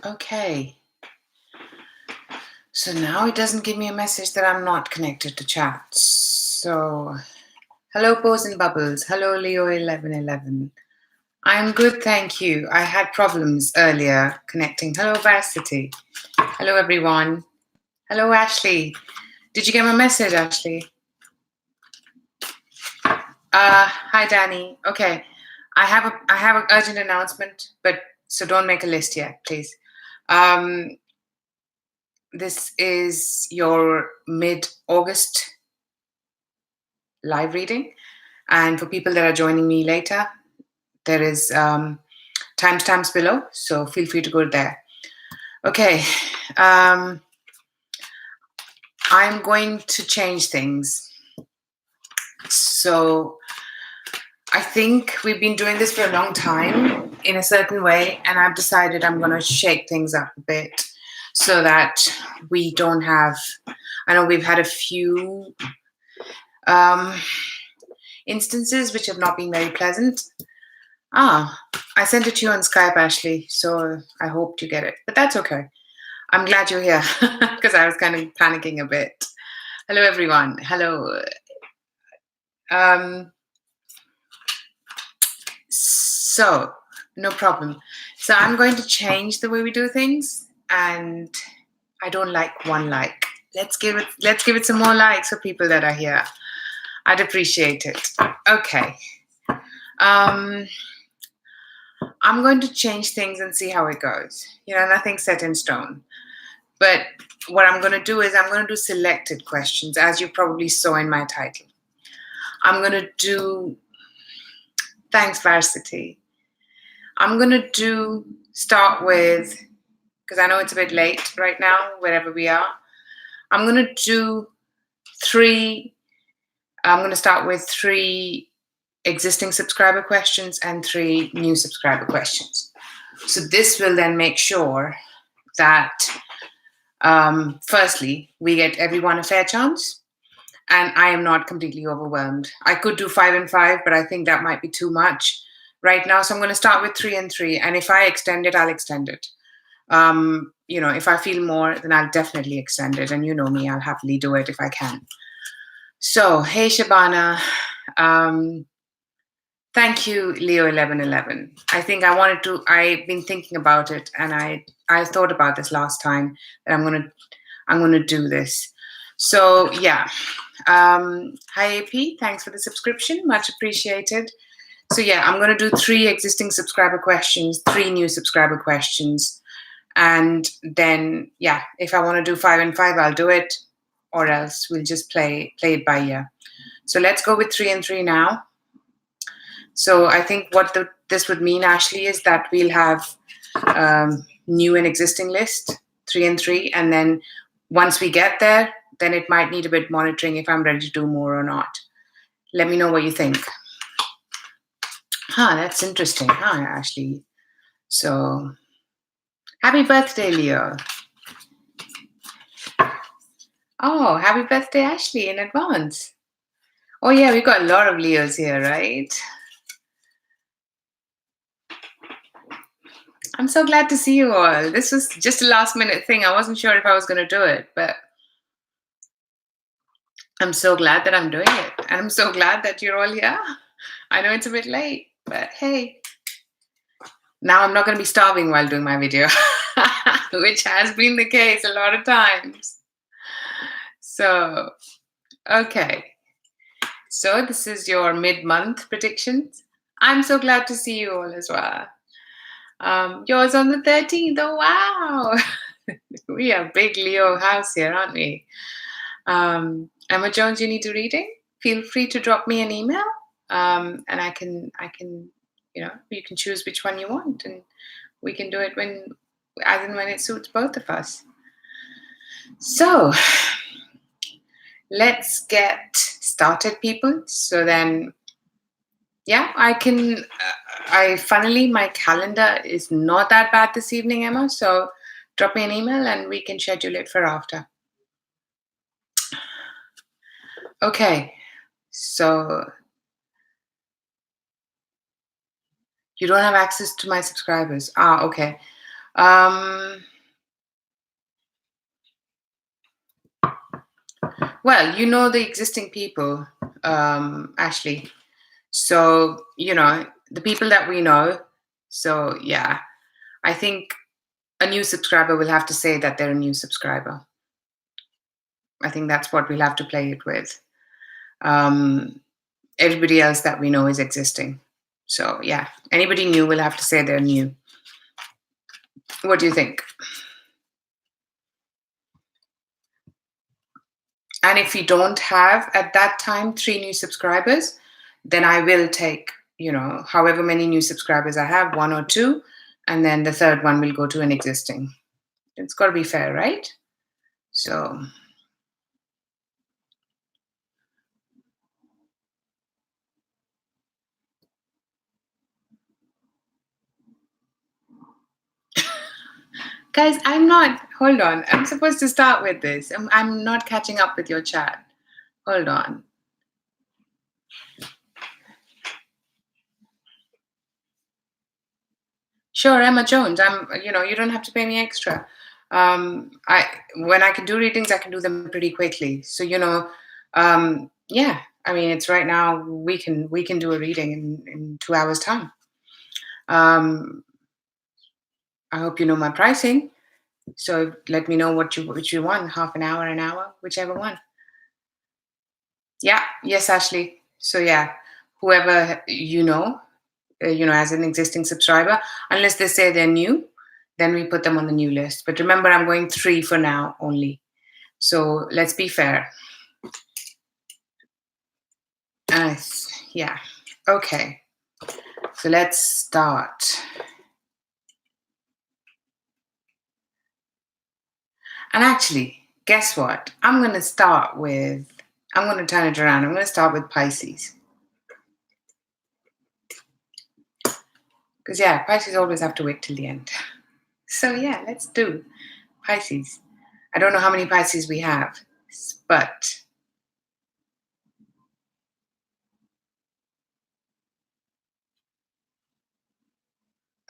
Okay. So now it doesn't give me a message that I'm not connected to chat. So, hello, Pose and Bubbles. Hello, Leo1111. I'm good, thank you. I had problems earlier connecting. Hello, Varsity. Hello, everyone. Hello, Ashley. Did you get my message, Ashley? Hi, Danny. Okay, I have an urgent announcement, but so don't make a list yet, please. This is your mid-August live reading, and for people that are joining me later, there is timestamps below, so feel free to go there. Okay, I'm going to change things. So I think we've been doing this for a long time in a certain way, and I've decided I'm going to shake things up a bit so that we don't have, I know we've had a few instances which have not been very pleasant. I sent it to you on Skype, Ashley, so I hoped you get it, but that's okay. I'm glad you're here because I was kind of panicking a bit. Hello, everyone. Hello. So, no problem. So I'm going to change the way we do things, and I don't like one like. Let's give it some more likes for people that are here. I'd appreciate it. Okay. I'm going to change things and see how it goes. You know, nothing's set in stone. But what I'm going to do is I'm going to do selected questions, as you probably saw in my title. I'm going to do, thanks, Varsity. I'm going to start with, because I know it's a bit late right now, wherever we are. I'm going to do I'm going to start with 3 existing subscriber questions and 3 new subscriber questions. So this will then make sure that, firstly, we get everyone a fair chance, and I am not completely overwhelmed. I could do 5 and 5, but I think that might be too much right now. So I'm going to start with 3 and 3, and if I extend it, I'll extend it. You know, if I feel more, then I'll definitely extend it. And you know me, I'll happily do it if I can. So, hey, Shabana. Thank you, Leo1111. I think I've been thinking about it, and I thought about this last time that I'm gonna do this. So yeah. Hi AP, thanks for the subscription, much appreciated. So yeah, I'm gonna do 3 existing subscriber questions, 3 new subscriber questions. And then, yeah, if I want to do 5 and 5, I'll do it, or else we'll just play it by ear. So let's go with 3 and 3 now. So I think what this would mean, Ashley, is that we'll have new and existing list, 3 and 3, and then once we get there, then it might need a bit monitoring if I'm ready to do more or not. Let me know what you think. That's interesting. Ashley. So happy birthday, Leo. Oh, happy birthday, Ashley, in advance. Oh, yeah, we've got a lot of Leos here, right? I'm so glad to see you all. This was just a last-minute thing. I wasn't sure if I was going to do it, but I'm so glad that I'm doing it. And I'm so glad that you're all here. I know it's a bit late, but hey. Now I'm not going to be starving while doing my video, which has been the case a lot of times. So, okay. So this is your mid-month predictions. I'm so glad to see you all as well. Yours on the 13th. Oh, wow. We are big Leo house here, aren't we? Emma Jones, you need a reading? Feel free to drop me an email, and I can, you know, you can choose which one you want, and we can do it as and when it suits both of us. So let's get started, people. So then, yeah, funnily, my calendar is not that bad this evening, Emma. So drop me an email and we can schedule it for after. Okay, so you don't have access to my subscribers. Okay. Well, you know the existing people, Ashley. So, you know, the people that we know. So, yeah, I think a new subscriber will have to say that they're a new subscriber. I think that's what we'll have to play it with. Everybody else that we know is existing. So, yeah, anybody new will have to say they're new. What do you think? And if we don't have at that time 3 new subscribers, then I will take, you know, however many new subscribers I have, 1 or 2, and then the third one will go to an existing. It's got to be fair, right? So, guys, hold on. I'm supposed to start with this. I'm not catching up with your chat. Hold on. Sure, Emma Jones. You don't have to pay me extra. When I can do readings, I can do them pretty quickly. So, yeah. I mean, it's right now. We can do a reading in 2 hours time. I hope you know my pricing. So let me know what you want. Half an hour, whichever one. Yeah. Yes, Ashley. So yeah, whoever as an existing subscriber, unless they say they're new, then we put them on the new list. But remember, I'm going 3 for now only. So let's be fair. Yeah. Okay. So let's start. And actually, guess what? I'm going to turn it around. I'm going to start with Pisces. Because, yeah, Pisces always have to wait till the end. So, yeah, let's do Pisces. I don't know how many Pisces we have, but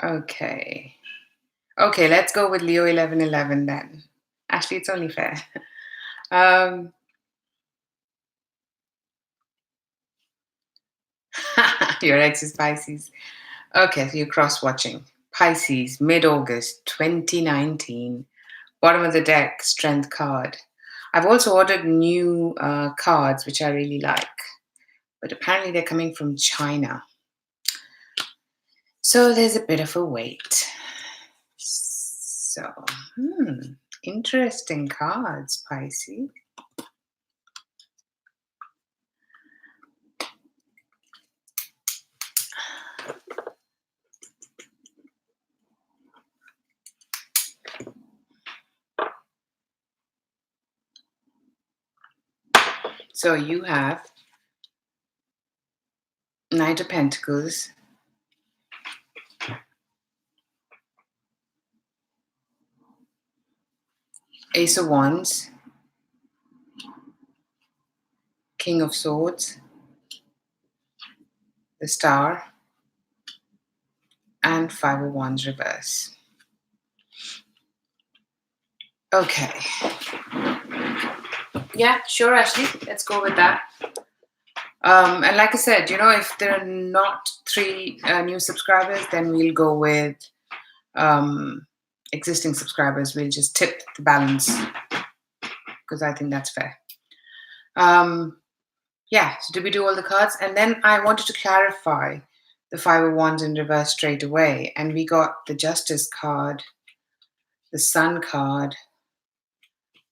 okay. Okay, let's go with Leo 1111 then. Actually, it's only fair. Your ex is Pisces. Okay, so you're cross-watching. Pisces, mid-August 2019. Bottom of the deck, Strength card. I've also ordered new cards, which I really like. But apparently they're coming from China. So there's a bit of a wait. So, interesting cards, Pisces. So you have Knight of Pentacles, Ace of Wands, King of Swords, the Star, and Five of Wands reverse. Okay. Yeah, sure, Ashley. Let's go with that. And like I said, if there are not 3 new subscribers, then we'll go with existing subscribers. We'll just tip the balance because I think that's fair. Yeah, so did we do all the cards? And then I wanted to clarify the Five of Wands in reverse straight away. And we got the Justice card, the Sun card,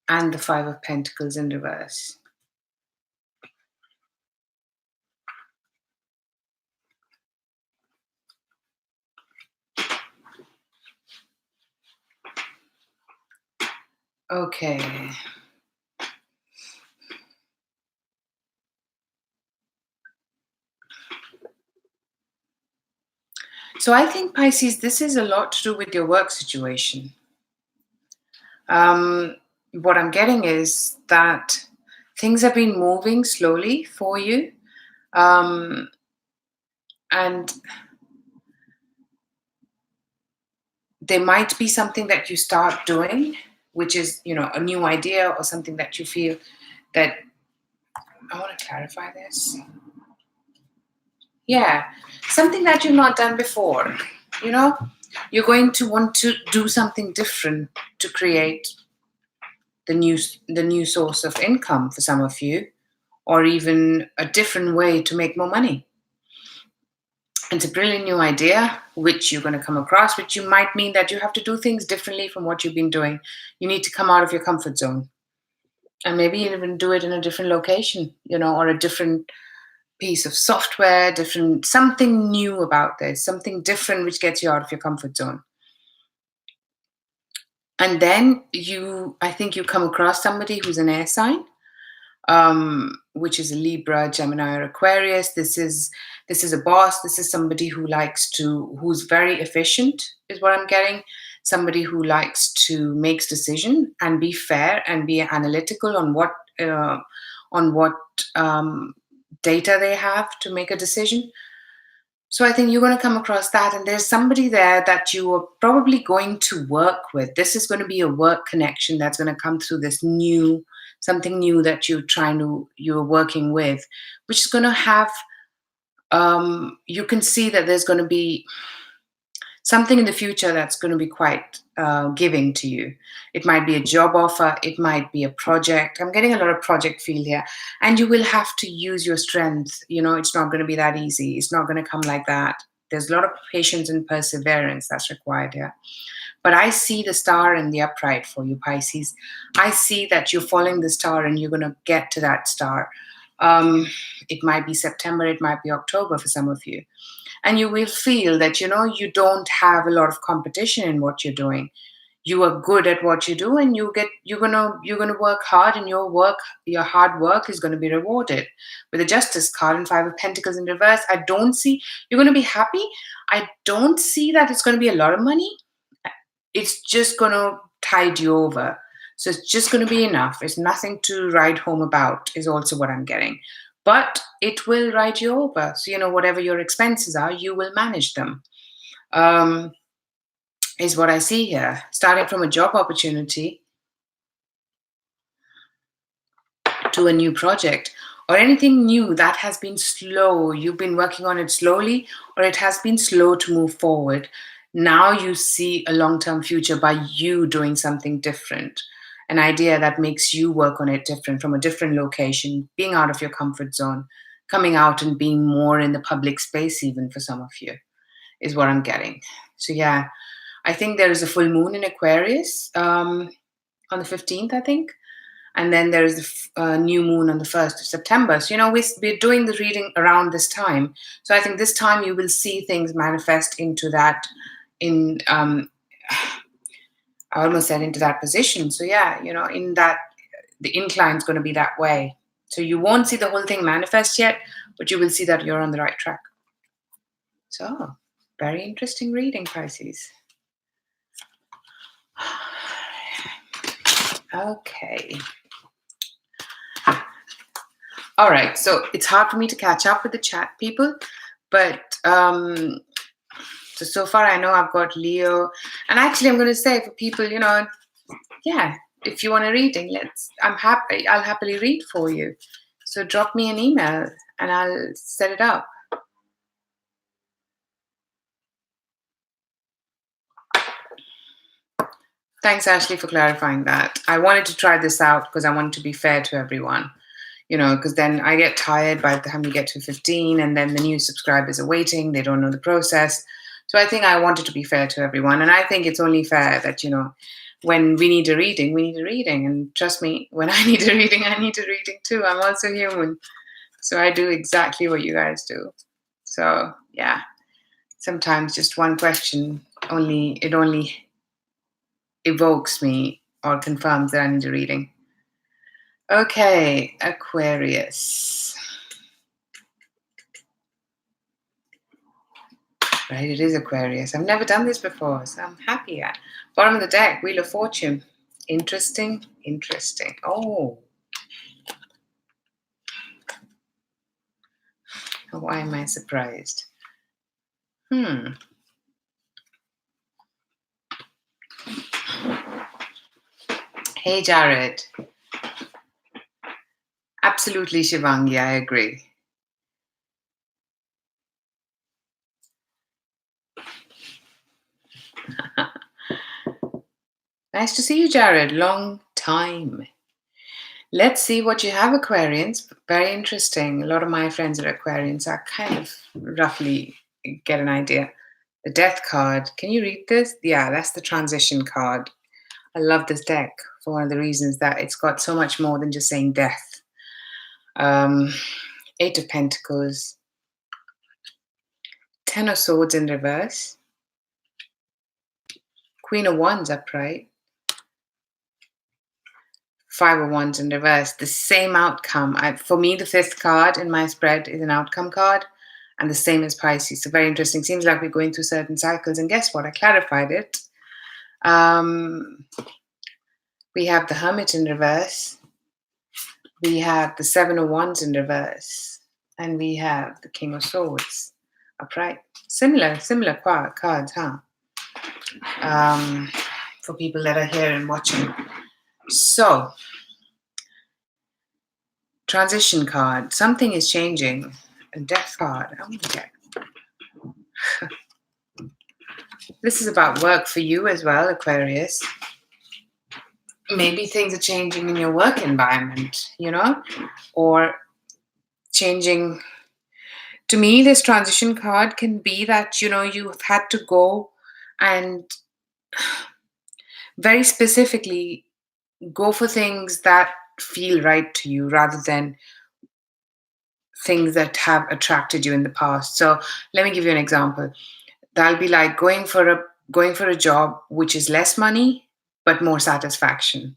and the Five of Pentacles in reverse. Okay. So I think, Pisces, this is a lot to do with your work situation. What I'm getting is that things have been moving slowly for you. And there might be something that you start doing, which is, a new idea or something that you feel that I want to clarify this. Yeah, something that you've not done before. You're going to want to do something different to create the new source of income for some of you, or even a different way to make more money. It's a brilliant new idea, which you're going to come across, which you might mean that you have to do things differently from what you've been doing. You need to come out of your comfort zone. And maybe even do it in a different location, or a different piece of software, something new about this, something different which gets you out of your comfort zone. And then I think you come across somebody who's an air sign, which is a Libra, Gemini, or Aquarius. This is a boss. This is somebody who's very efficient, is what I'm getting. Somebody who likes to make decisions and be fair and be analytical on what data they have to make a decision. So I think you're going to come across that, and there's somebody there that you are probably going to work with. This is going to be a work connection that's going to come through something new that you're working with, which is going to have, you can see that there's going to be something in the future that's going to be quite giving to you. It might be a job offer. It might be a project. I'm getting a lot of project feel here. And you will have to use your strength. It's not going to be that easy. It's not going to come like that. There's a lot of patience and perseverance that's required here. But I see the star in the upright for you, Pisces. I see that you're following the star and you're going to get to that star. It might be September. It might be October for some of you. And you will feel that, you don't have a lot of competition in what you're doing. You are good at what you do, and you're gonna work hard, and your hard work is gonna be rewarded. With the Justice card and 5 of Pentacles in reverse, I don't see you're gonna be happy. I don't see that it's gonna be a lot of money. It's just gonna tide you over. So it's just gonna be enough. It's nothing to write home about, is also what I'm getting. But it will ride you over. So, whatever your expenses are, you will manage them, is what I see here. Starting from a job opportunity to a new project, or anything new that has been slow. You've been working on it slowly, or it has been slow to move forward. Now you see a long-term future by you doing something different. An idea that makes you work on it different, from a different location, being out of your comfort zone, coming out and being more in the public space, even for some of you, is what I'm getting. So yeah, I think there is a full moon in Aquarius on the 15th, I think. And then there is the new moon on the 1st of September. So, we're doing the reading around this time. So I think this time you will see things manifest into that, I almost said into that position. So yeah, in that, the incline is going to be that way. So you won't see the whole thing manifest yet, but you will see that you're on the right track. So, very interesting reading, Pisces. Okay. All right. So it's hard for me to catch up with the chat people, but so far I know I've got Leo, and actually I'm going to say for people, yeah, if you want a reading, I'll happily read for you. So drop me an email and I'll set it up. Thanks, Ashley, for clarifying that. I wanted to try this out because I wanted to be fair to everyone, because then I get tired by the time we get to 15, and then the new subscribers are waiting. They don't know the process. So I think I wanted to be fair to everyone. And I think it's only fair that, when we need a reading, we need a reading. And trust me, when I need a reading, I need a reading too. I'm also human. So I do exactly what you guys do. So yeah, sometimes just one question only evokes me or confirms that I need a reading. Okay, Aquarius. Right, it is Aquarius. I've never done this before, so I'm happy. Bottom of the deck, Wheel of Fortune. Interesting. Oh. Why am I surprised? Hey, Jared. Absolutely, Shivangi, I agree. Nice to see you, Jared. Long time. Let's see what you have, Aquarians. Very interesting. A lot of my friends are Aquarians. I kind of roughly get an idea. The Death card. Can you read this? Yeah, that's the transition card. I love this deck for one of the reasons that it's got so much more than just saying death. Eight of Pentacles. Ten of Swords in reverse. Queen of Wands upright. Five of Wands in reverse. The same outcome. For me, the fifth card in my spread is an outcome card, and the same as Pisces. So very interesting. Seems like we're going through certain cycles. And guess what? I clarified it. We have the Hermit in reverse. We have the Seven of Wands in reverse. And we have the King of Swords upright. Similar cards, huh? For people that are here and watching. So, transition card. Something is changing. A Death card. I'm gonna get. This is about work for you as well, Aquarius. Maybe things are changing in your work environment, or changing. To me, this transition card can be that, you've had to go and very specifically go for things that feel right to you rather than things that have attracted you in the past. So let me give you an example. That'll be like going for a job which is less money but more satisfaction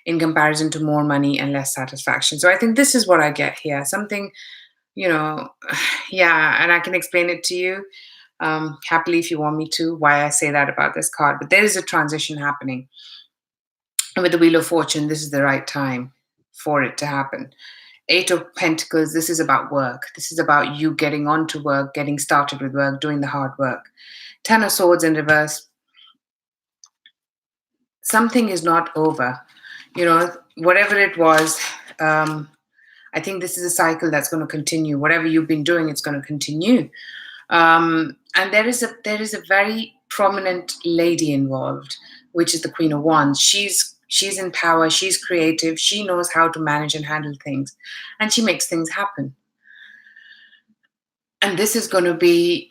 in comparison to more money and less satisfaction. So I think this is what I get here. Something, yeah, and I can explain it to you happily if you want me to, why I say that about this card. But there is a transition happening. And with the Wheel of Fortune, this is the right time for it to happen. Eight of Pentacles, this is about work. This is about you getting on to work, getting started with work, doing the hard work. Ten of Swords in reverse. Something is not over. Whatever it was, I think this is a cycle that's going to continue. Whatever you've been doing, it's going to continue. And there is a very prominent lady involved, which is the Queen of Wands. She's in power. She's creative. She knows how to manage and handle things, and she makes things happen. And this is going to be,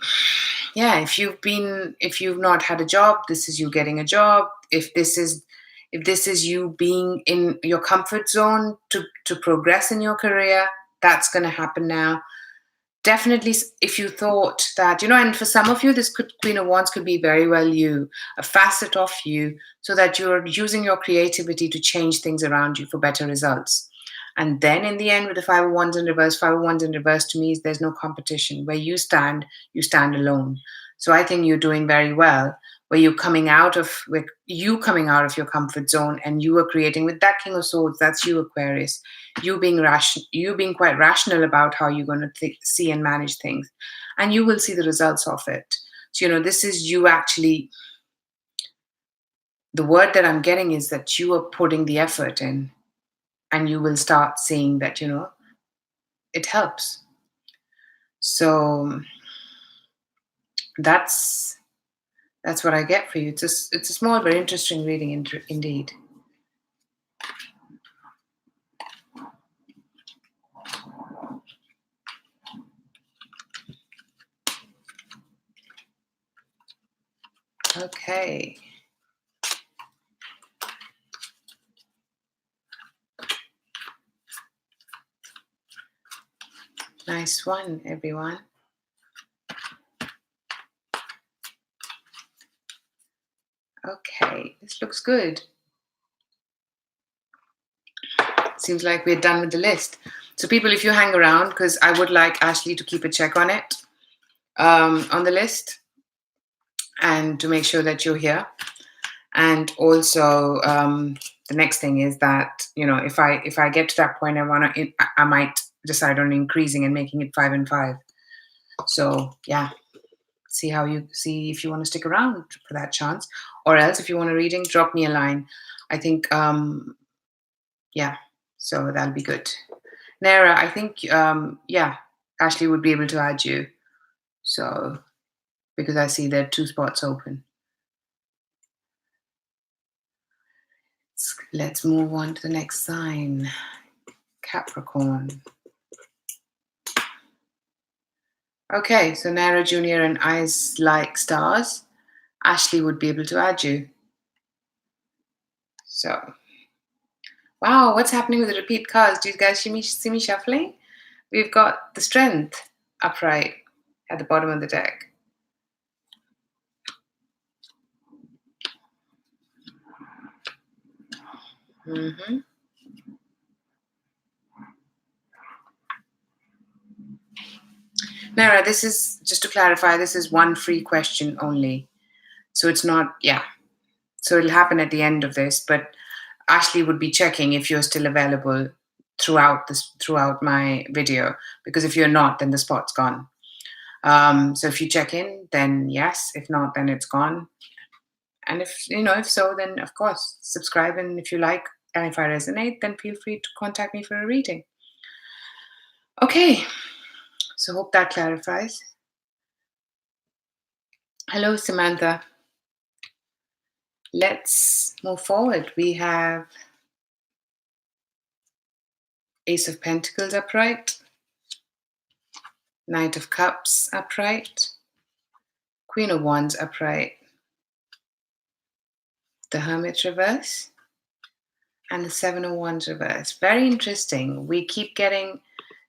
yeah. If you've not had a job, this is you getting a job. If this is you being in your comfort zone to progress in your career, that's going to happen now. Definitely, if you thought that, and for some of you, this Queen of Wands could be very well you, a facet of you, so that you're using your creativity to change things around you for better results. And then in the end, with the Five of Wands in reverse to me is there's no competition. Where you stand alone. So I think you're doing very well. Where you're coming out of your comfort zone, and you are creating with that King of Swords. That's you, Aquarius. You being quite rational about how you're going to see and manage things, and you will see the results of it. So this is you actually. The word that I'm getting is that you are putting the effort in, and you will start seeing that it helps. So that's what I get for you. It's a small but interesting reading indeed. Okay. Nice one, everyone. Okay, this looks good. Seems like we're done with the list. So people, if you hang around, because I would like Ashley to keep a check on it, on the list, and to make sure that you're here. And also, the next thing is that, if I get to that point, I might decide on increasing and making it 5 and 5. So yeah, see if you want to stick around for that chance, or else if you want a reading, drop me a line. I think, yeah, so that'll be good. Nara, I think, yeah, Ashley would be able to add you. So, because I see there are 2 spots open. Let's move on to the next sign, Capricorn. Okay, so Nara Jr. and Eyes Like Stars. Ashley would be able to add you. So, wow, what's happening with the repeat cards? Do you guys see me shuffling? We've got the Strength upright at the bottom of the deck. Mm-hmm. Nara, this is, just to clarify, this is one free question only. So it's not, yeah. So it'll happen at the end of this, but Ashley would be checking if you're still available throughout my video, because if you're not, then the spot's gone. So if you check in, then yes. If not, then it's gone. And if so, then of course subscribe. And if you like, and if I resonate, then feel free to contact me for a reading. Okay. So hope that clarifies. Hello, Samantha. Let's move forward. We have Ace of Pentacles upright, Knight of Cups upright, Queen of Wands upright, the Hermit reverse, and the Seven of Wands reverse. Very interesting. We keep getting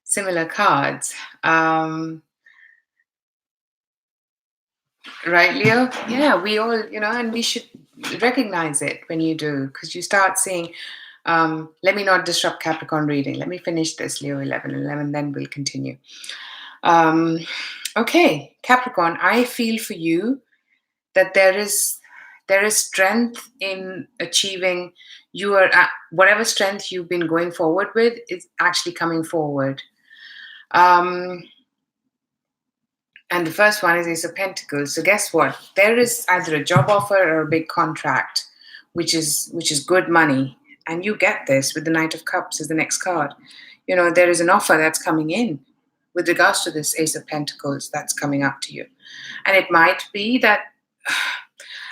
similar cards. Right, Leo? Yeah, we all, and we should recognize it when you do, because you start seeing, let me not disrupt Capricorn reading. Let me finish this, Leo 11, then we'll continue. Okay, Capricorn, I feel for you that there is strength in achieving whatever strength you've been going forward with is actually coming forward. And the first one is Ace of Pentacles. So guess what? There is either a job offer or a big contract, which is good money. And you get this with the Knight of Cups as the next card. There is an offer that's coming in with regards to this Ace of Pentacles that's coming up to you. And it might be that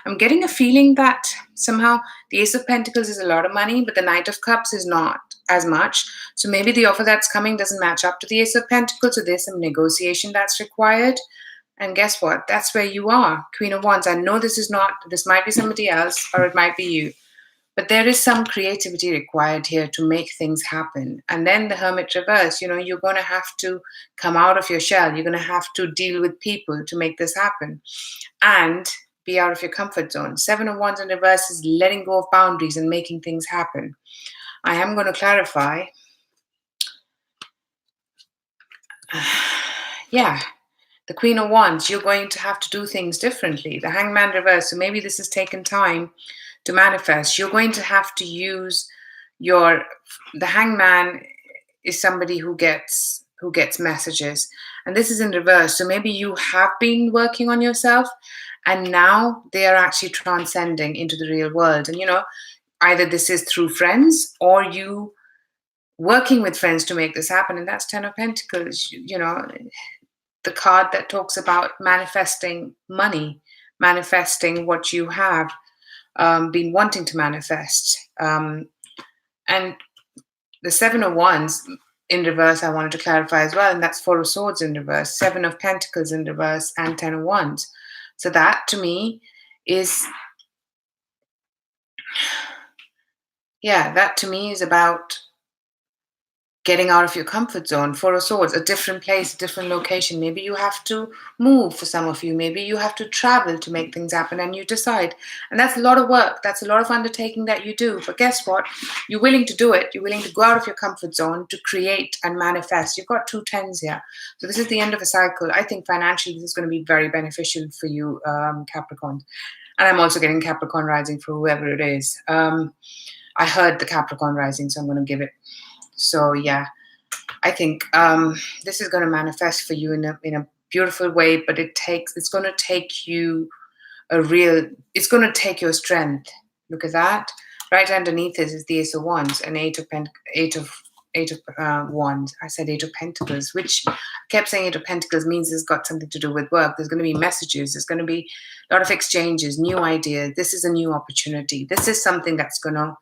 I'm getting a feeling that somehow the Ace of Pentacles is a lot of money, but the Knight of Cups is not as much. So maybe the offer that's coming doesn't match up to the Ace of Pentacles, so there's some negotiation that's required. And guess what? That's where you are, Queen of Wands. I know this might be somebody else or it might be you, but there is some creativity required here to make things happen. And then the Hermit reverse, you're going to have to come out of your shell. You're going to have to deal with people to make this happen and be out of your comfort zone. Seven of Wands in reverse is letting go of boundaries and making things happen. I am going to clarify. Yeah, the Queen of Wands, you're going to have to do things differently. The Hangman reverse, so maybe this has taken time to manifest. You're going to have to use the Hangman is somebody who gets messages, and this is in reverse. So maybe you have been working on yourself and now they are actually transcending into the real world. And either this is through friends or you working with friends to make this happen. And that's Ten of Pentacles, the card that talks about manifesting money, manifesting what you have been wanting to manifest. And the Seven of Wands in reverse, I wanted to clarify as well, and that's Four of Swords in reverse, Seven of Pentacles in reverse, and Ten of Wands. So that to me is, about getting out of your comfort zone. Four of Swords, a different place, a different location. Maybe you have to move for some of you. Maybe you have to travel to make things happen and you decide. And that's a lot of work. That's a lot of undertaking that you do. But guess what? You're willing to do it. You're willing to go out of your comfort zone to create and manifest. You've got 2 tens here. So this is the end of a cycle. I think financially this is going to be very beneficial for you, Capricorn. And I'm also getting Capricorn rising for whoever it is. I heard the Capricorn rising, so I'm going to give it. So yeah, I think this is going to manifest for you in a beautiful way, but it's going to take you it's going to take your strength. Look at that. right underneath it is the Ace of Wands and Eight of Wands. I said Eight of Pentacles, which I kept saying Eight of Pentacles means it's got something to do with work. There's going to be messages. There's going to be a lot of exchanges, new ideas. This is a new opportunity. This is something that's going to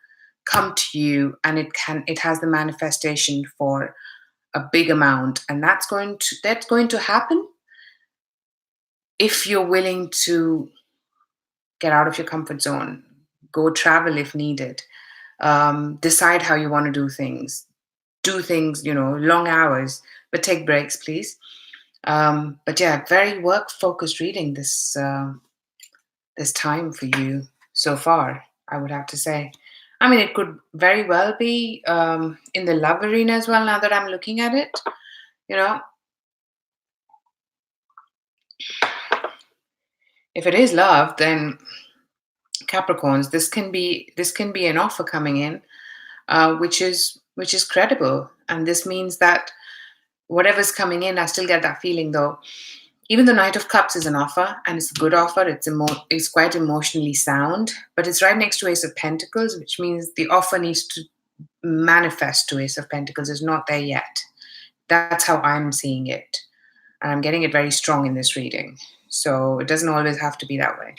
come to you, and it has the manifestation for a big amount, and that's going to happen if you're willing to get out of your comfort zone, go travel if needed, decide how you want to do things, long hours, but take breaks, please. But yeah, very work focused reading this time for you so far, I would have to say. I mean, it could very well be in the love arena as well, now that I'm looking at it. If it is love, then Capricorns, this can be an offer coming in, which is credible, and this means that whatever's coming in, I still get that feeling though. Even the Knight of Cups is an offer, and it's a good offer. It's quite emotionally sound, but it's right next to Ace of Pentacles, which means the offer needs to manifest to Ace of Pentacles. It's not there yet. That's how I'm seeing it. And I'm getting it very strong in this reading. So it doesn't always have to be that way.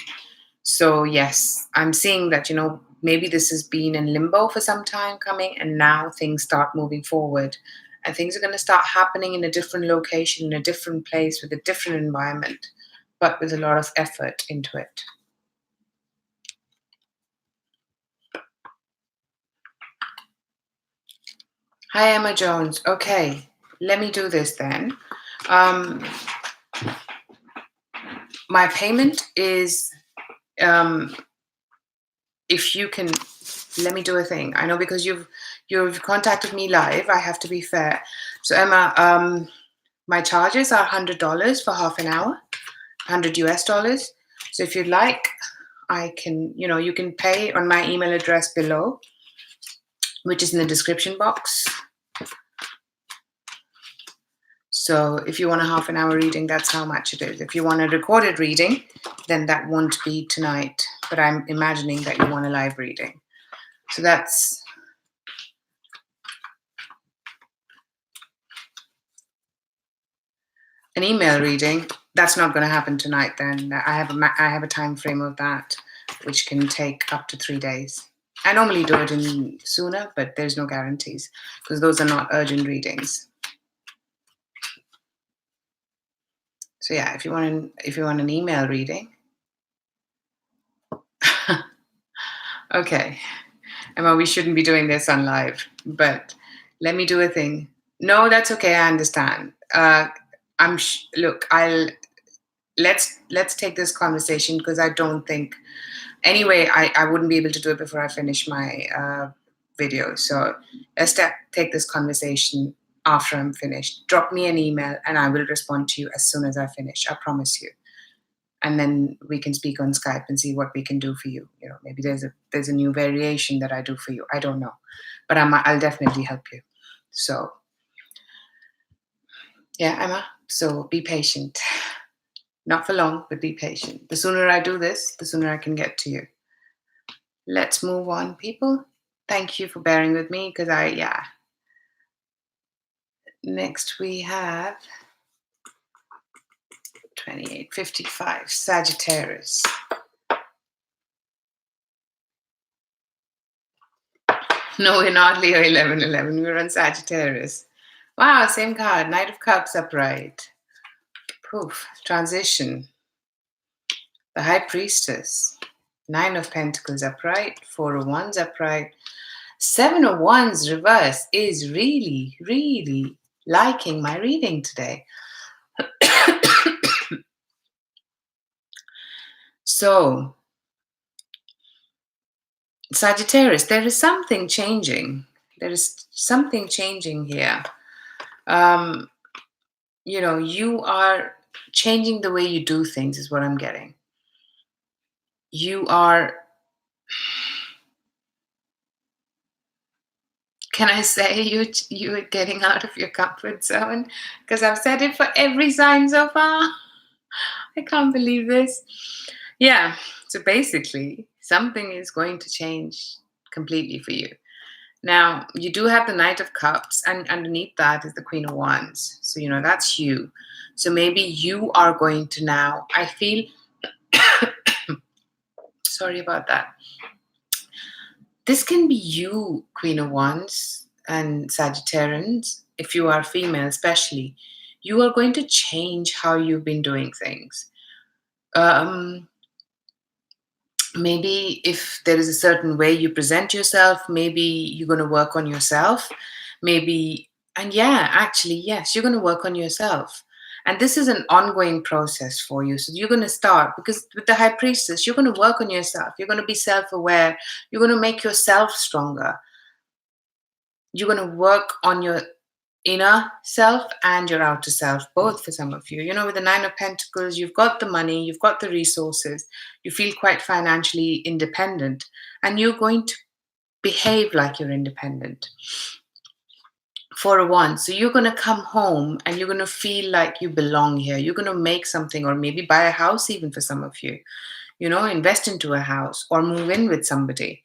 So yes, I'm seeing that, maybe this has been in limbo for some time coming, and now things start moving forward. And things are going to start happening in a different location, in a different place, with a different environment, but with a lot of effort into it. Hi, Emma Jones. Okay, let me do this then. My payment is, if you can, let me do a thing. I know because you've contacted me live, I have to be fair. So Emma, my charges are $100 for half an hour, $100 US. So if you'd like, I can, you can pay on my email address below, which is in the description box. So if you want a half an hour reading, that's how much it is. If you want a recorded reading, then that won't be tonight. But I'm imagining that you want a live reading. So that's an email reading. That's not going to happen tonight then. I have a time frame of that, which can take up to 3 days. I normally do it in sooner, but there's no guarantees because those are not urgent readings. So yeah, if you want an email reading, okay. Emma, we shouldn't be doing this on live, but let me do a thing. No, that's okay. I understand. Look, let's take this conversation because I don't think. Anyway, I wouldn't be able to do it before I finish my video. So let's take this conversation after I'm finished. Drop me an email and I will respond to you as soon as I finish. I promise you. And then we can speak on Skype and see what we can do for you. Maybe there's a new variation that I do for you. I don't know, but I'll definitely help you. So yeah, Emma. So be patient. Not for long, but be patient. The sooner I do this, the sooner I can get to you. Let's move on, people. Thank you for bearing with me because Next we have 2855, Sagittarius. No, we're not Leo 1111. We're on Sagittarius. Wow, same card. Knight of Cups upright. Poof. Transition. The High Priestess. 9 of Pentacles upright. 4 of Wands upright. 7 of Wands reverse is really, really liking my reading today. So, Sagittarius, there is something changing. There is something changing here. You are changing the way you do things is what I'm getting. You are, can I say you are getting out of your comfort zone? Because I've said it for every sign so far. I can't believe this. Yeah, so basically something is going to change completely for you. Now, you do have the Knight of Cups, and underneath that is the Queen of Wands. So, that's you. So maybe you are going to now, I feel, sorry about that. This can be you, Queen of Wands and Sagittarians, if you are female especially. You are going to change how you've been doing things. Maybe if there is a certain way you present yourself, maybe you're going to work on yourself. Maybe, and yeah, actually, yes, you're going to work on yourself. And this is an ongoing process for you. So you're going to start, because with the High Priestess, you're going to work on yourself. You're going to be self aware. You're going to make yourself stronger. You're going to work on your inner self and your outer self, both for some of you. With the Nine of Pentacles, you've got the money, you've got the resources, you feel quite financially independent, and you're going to behave like you're independent for a once. So you're going to come home and you're going to feel like you belong here. You're going to make something, or maybe buy a house, even for some of you, invest into a house or move in with somebody.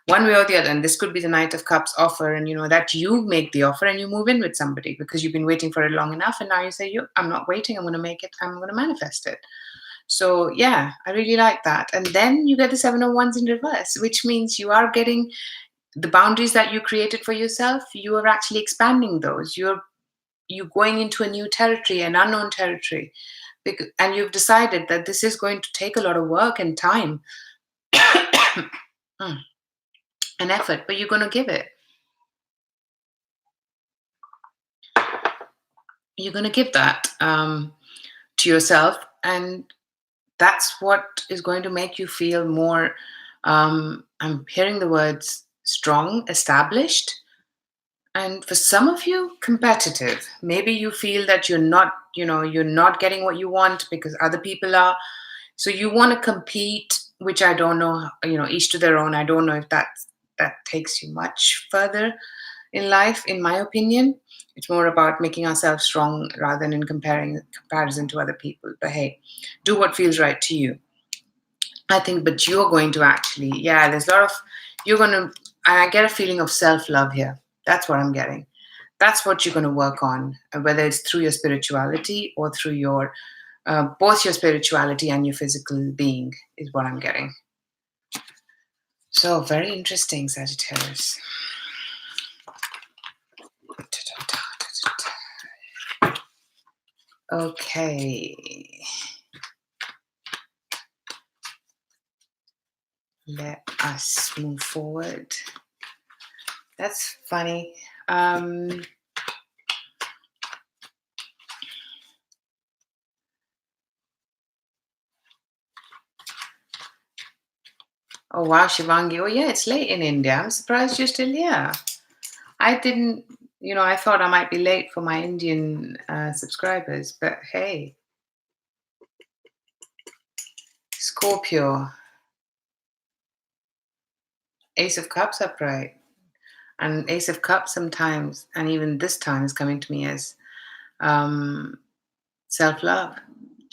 One way or the other. And this could be the Knight of Cups offer, and that you make the offer and you move in with somebody because you've been waiting for it long enough, and now you say, I'm not waiting, I'm going to make it, I'm going to manifest it. So yeah, I really like that. And then you get the Seven of Wands in reverse, which means you are getting the boundaries that you created for yourself. You are actually expanding those. You're going into a new territory, an unknown territory, and you've decided that this is going to take a lot of work and time. An effort, but you're going to give it. You're going to give that to yourself, and that's what is going to make you feel more, I'm hearing the words strong, established, and for some of you, competitive. Maybe you feel that you're not getting what you want because other people are. So you want to compete, which I don't know, each to their own. I don't know if that takes you much further in life, in my opinion. It's more about making ourselves strong rather than in comparison to other people. But hey, do what feels right to you. I think, but you're going to actually, there's a lot of, I get a feeling of self-love here. That's what I'm getting. That's what you're going to work on, whether it's through your spirituality or through your, both your spirituality and your physical being is what I'm getting. So very interesting, Sagittarius. Okay. Let us move forward. That's funny. Oh wow, Shivangi. Oh yeah, it's late in India. I'm surprised you're still here. I didn't, I thought I might be late for my Indian subscribers, but hey. Scorpio. Ace of Cups upright. And Ace of Cups sometimes, and even this time, is coming to me as self-love.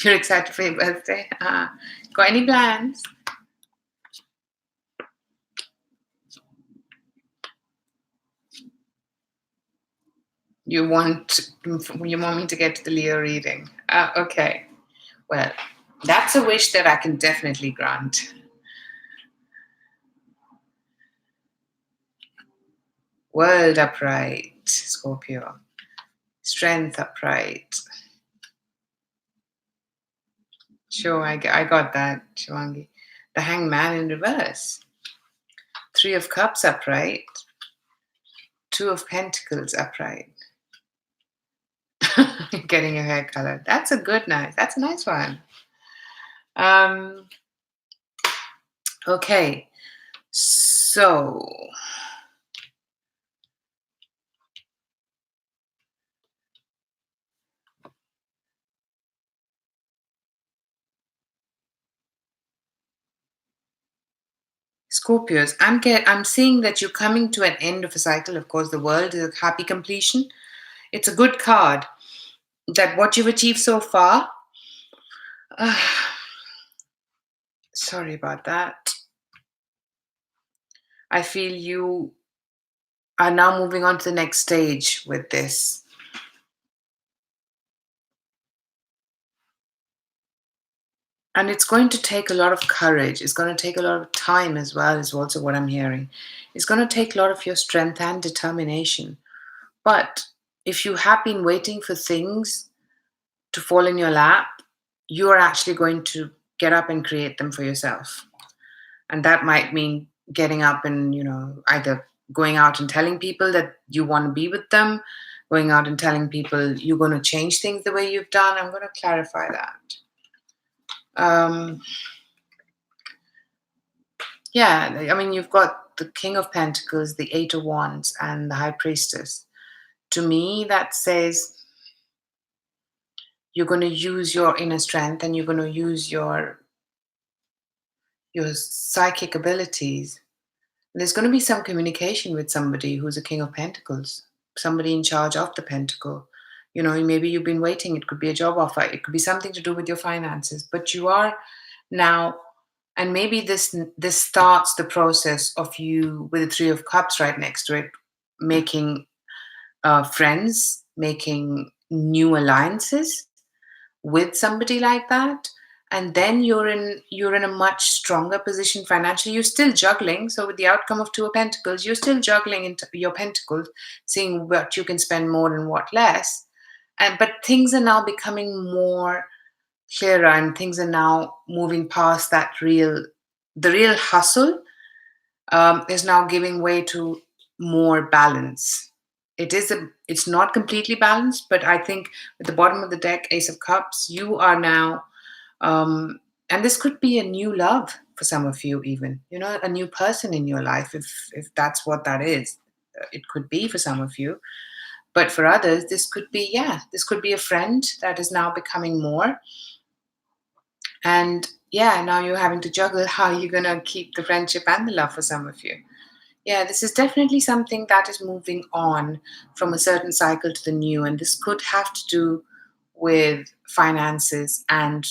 You're excited for your birthday? Got any plans? You want me to get to the Leo reading? Okay. Well, that's a wish that I can definitely grant. World upright, Scorpio. Strength upright. Sure, I got that, Shivangi. The Hangman in reverse. Three of Cups upright. Two of Pentacles upright. Getting your hair colored. That's a nice one. Okay. So Scorpios, I'm seeing that you're coming to an end of a cycle. Of course, the world is a happy completion. It's a good card that what you've achieved so far. Sorry about that. I feel you are now moving on to the next stage with this. And it's going to take a lot of courage. It's going to take a lot of time as well, is also what I'm hearing. It's going to take a lot of your strength and determination. But if you have been waiting for things to fall in your lap, you are actually going to get up and create them for yourself. And that might mean getting up and, either going out and telling people that you want to be with them, going out and telling people you're going to change things the way you've done. I'm going to clarify that. You've got the King of Pentacles, the Eight of Wands, and the High Priestess. To me, that says you're going to use your inner strength and you're going to use your psychic abilities. There's going to be some communication with somebody who's a King of Pentacles, somebody in charge of the Pentacle. Maybe you've been waiting. It could be a job offer. It could be something to do with your finances. But you are now, and maybe this starts the process of you with the Three of Cups right next to it, making friends, making new alliances with somebody like that. And then you're in a much stronger position financially. You're still juggling. So with the outcome of Two of Pentacles, you're still juggling into your pentacles, seeing what you can spend more and what less. But things are now becoming more clearer, and things are now moving past that the real hustle is now giving way to more balance. It's not completely balanced, but I think at the bottom of the deck, Ace of Cups, you are now, and this could be a new love for some of you, even, a new person in your life, if that's what that is. It could be for some of you. But for others, this could be a friend that is now becoming more. And now you're having to juggle how you're going to keep the friendship and the love for some of you. Yeah, this is definitely something that is moving on from a certain cycle to the new. And this could have to do with finances and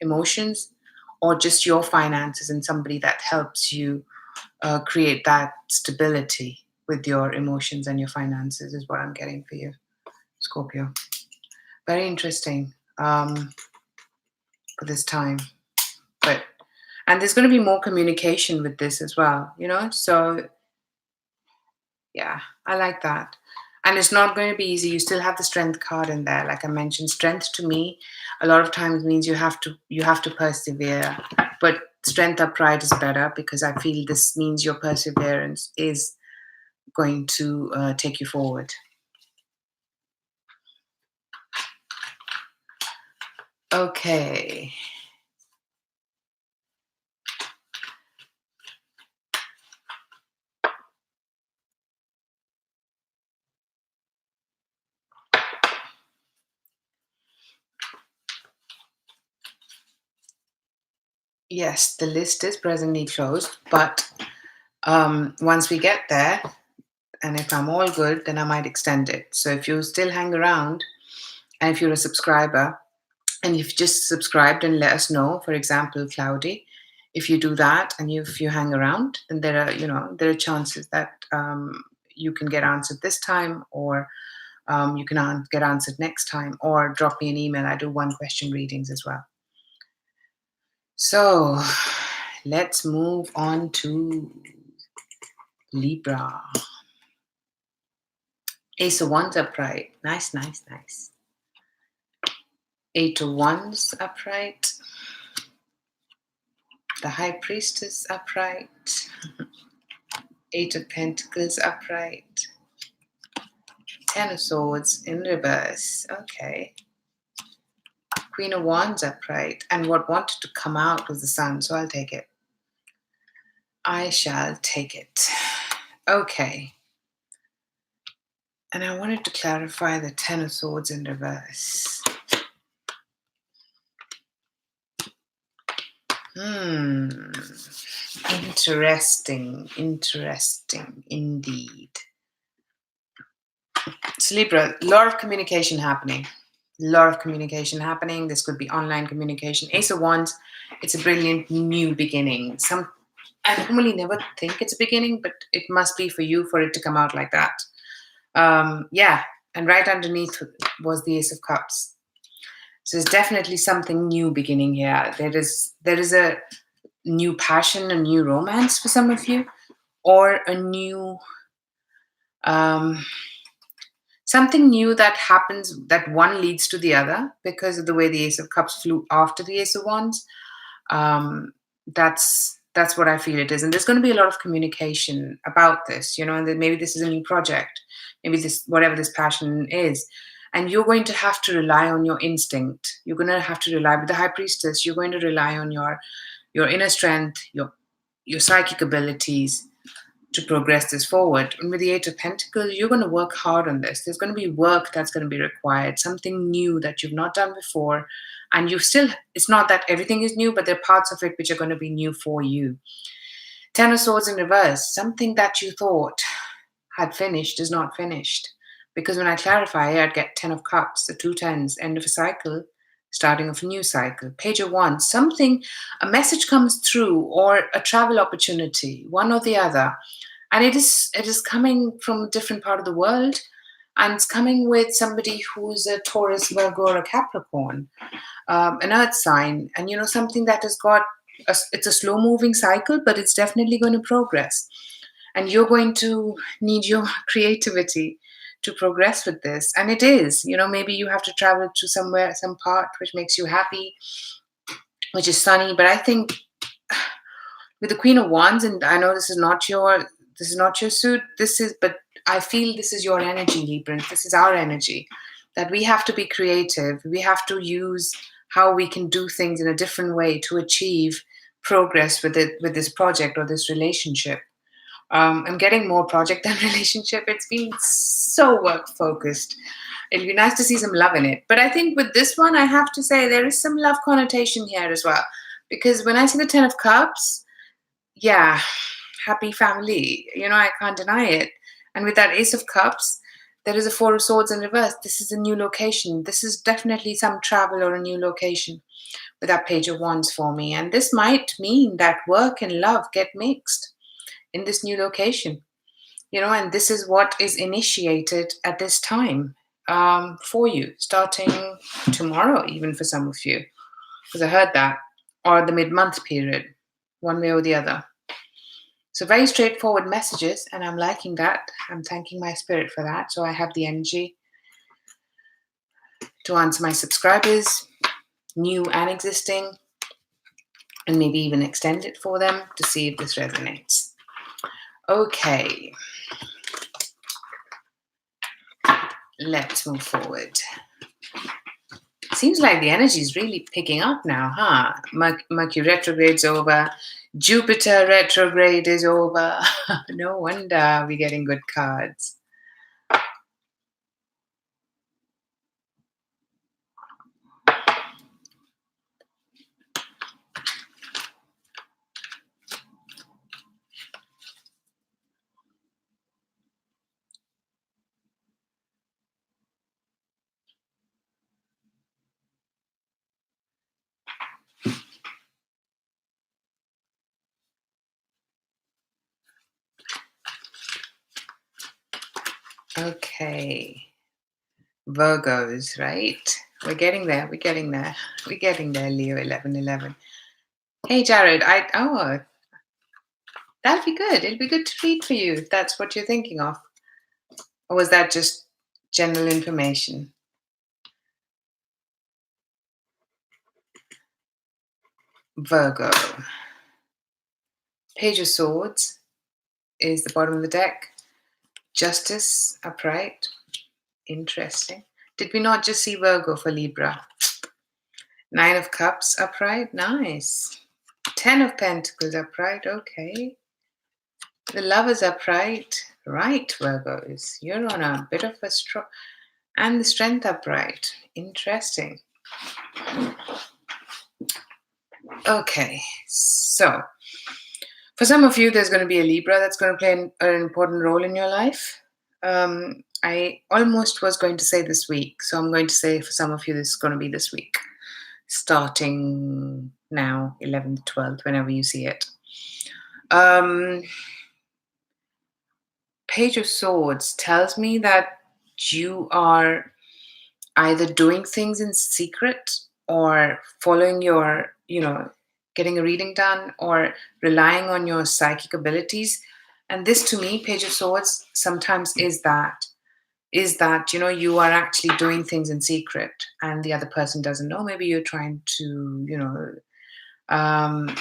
emotions, or just your finances and somebody that helps you create that stability with your emotions and your finances, is what I'm getting for you, Scorpio. Very interesting for this time. And there's going to be more communication with this as well, so yeah, I like that. And it's not going to be easy. You still have the Strength card in there. Like I mentioned, strength to me a lot of times means you have to persevere. But Strength upright is better, because I feel this means your perseverance is going to take you forward. Okay. Yes, the list is presently closed, but once we get there, and if I'm all good, then I might extend it. So if you still hang around, and if you're a subscriber, and you've just subscribed and let us know, for example, Cloudy, if you do that and if you hang around, then there are chances that you can get answered this time, or you can get answered next time, or drop me an email. I do one question readings as well. So let's move on to Libra. Ace of Wands upright. Nice, nice, nice. Eight of Wands upright. The High Priestess upright. Eight of Pentacles upright. Ten of Swords in reverse. Okay. Queen of Wands upright. And what wanted to come out was the Sun, so I'll take it. I shall take it. Okay. And I wanted to clarify the Ten of Swords in reverse. Interesting indeed. So Libra, a lot of communication happening. This could be online communication. Ace of Wands, it's a brilliant new beginning. I normally never think it's a beginning, but it must be for you for it to come out like that. Yeah, and right underneath was the Ace of Cups. So there's definitely something new beginning here. There is a new passion, a new romance for some of you, or a new um, something new that happens, that one leads to the other because of the way the Ace of Cups flew after the Ace of Wands. That's what I feel it is, and there's going to be a lot of communication about this, and then maybe this is a new project, maybe this, whatever this passion is, and you're going to have to rely on your instinct. You're going to have to rely with the High Priestess. You're going to rely on your inner strength, your psychic abilities to progress this forward. And with the Eight of Pentacles, you're going to work hard on this. There's going to be work that's going to be required, something new that you've not done before. And it's not that everything is new, but there are parts of it which are going to be new for you. Ten of Swords in reverse, something that you thought had finished is not finished. Because when I clarify, I'd get 10 of Cups, the two tens, end of a cycle, starting of a new cycle. Page of Wands, a message comes through, or a travel opportunity, one or the other. And it is coming from a different part of the world, and it's coming with somebody who's a Taurus, Virgo, or a Capricorn, an earth sign, and something that has got, it's a slow moving cycle, but it's definitely going to progress. And you're going to need your creativity to progress with this. And it is, maybe you have to travel to somewhere, some part which makes you happy, which is sunny. But I think with the Queen of Wands, and I know this is not your suit, but I feel this is your energy, Libra. This is our energy, that we have to be creative. We have to use how we can do things in a different way to achieve progress with this project or this relationship. I'm getting more project than relationship. It's been so work focused. It'd be nice to see some love in it. But I think with this one, I have to say there is some love connotation here as well. Because when I see the Ten of Cups, yeah, happy family. I can't deny it. And with that Ace of Cups, there is a Four of Swords in reverse. This is a new location. This is definitely some travel or a new location with that Page of Wands for me. And this might mean that work and love get mixed in this new location, and this is what is initiated at this time for you, starting tomorrow, even for some of you, because I heard that, or the mid-month period, one way or the other. So very straightforward messages, and I'm liking that. I'm thanking my spirit for that. So I have the energy to answer my subscribers, new and existing, and maybe even extend it for them to see if this resonates. Okay, let's move forward. Seems like the energy is really picking up now, huh? Mercury retrograde's over. Jupiter retrograde is over. No wonder we're getting good cards. Okay. Virgos, right? We're getting there. We're getting there. We're getting there, Leo 1111. Hey, Jared. That'd be good. It'll be good to read for you if that's what you're thinking of. Or was that just general information? Virgo. Page of Swords is the bottom of the deck. Justice, upright. Interesting. Did we not just see Virgo for Libra? Nine of Cups, upright. Nice. 10 of Pentacles, upright. Okay. The Lovers, upright. Right, Virgos. You're on a bit of a stroke. And the Strength, upright. Interesting. Okay. So, for some of you, there's going to be a Libra that's going to play an important role in your life. I almost was going to say this week. So I'm going to say for some of you, this is going to be this week. Starting now, 11th, 12th, whenever you see it. Um, Page of Swords tells me that you are either doing things in secret or following your, getting a reading done or relying on your psychic abilities. And this to me, Page of Swords, sometimes is that you are actually doing things in secret and the other person doesn't know. Maybe you're trying to um,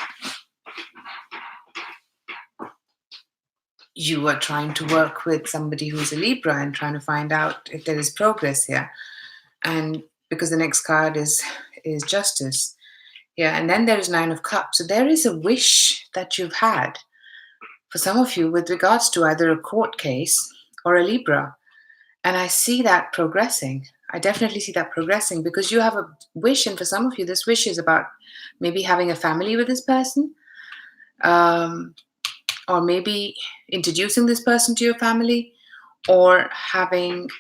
you are trying to work with somebody who's a Libra and trying to find out if there is progress here. And because the next card is Justice. Yeah, and then there is Nine of Cups. So there is a wish that you've had for some of you with regards to either a court case or a Libra. And I see that progressing. I definitely see that progressing because you have a wish, and for some of you, this wish is about maybe having a family with this person, or maybe introducing this person to your family, or having